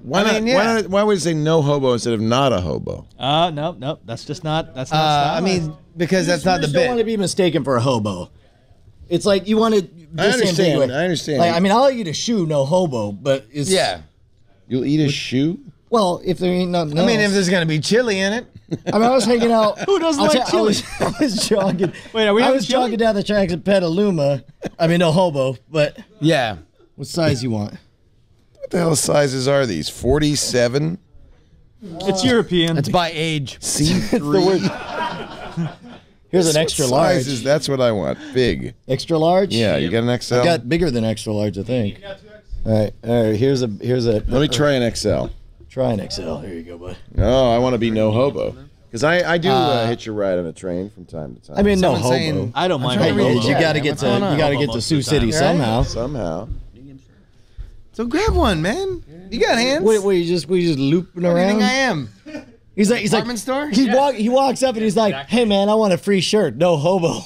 Why would it say no hobo instead of not a hobo? Nope. That's just not. That's not. I mean, because that's not the You don't bit. want to be mistaken for a hobo. It's like you want to. I understand. Like, I mean, I'll eat a shoe, no hobo, but it's You'll eat a shoe? Well, if there ain't nothing I mean, else. if there's gonna be chili in it. I mean, I was hanging out. Who doesn't like chili? I was jogging. Wait, are we I having was chili? jogging down the tracks at Petaluma. I mean, no hobo, but Yeah. what size you want? What the hell sizes are these? 47? It's European. It's by age. C3? Here's an extra large. Sizes, that's what I want. Big. Extra large? Yeah, you got an XL? I got bigger than extra large, I think. All right. Here's a. Let me try an XL. Try an XL. Here you go, bud. No, I want to be no hobo. Because I do hitch a ride on a train from time to time. I mean, no Someone's hobo. saying- I don't mind. Hey, hobo. you got to get to going on? Sioux City Hobo somehow. Somehow. So grab one, man. You got hands. Wait, you just looping What do you around? think I am? He's like, Department store? He walks up and he's like, "Hey man, I want a free shirt, no hobo."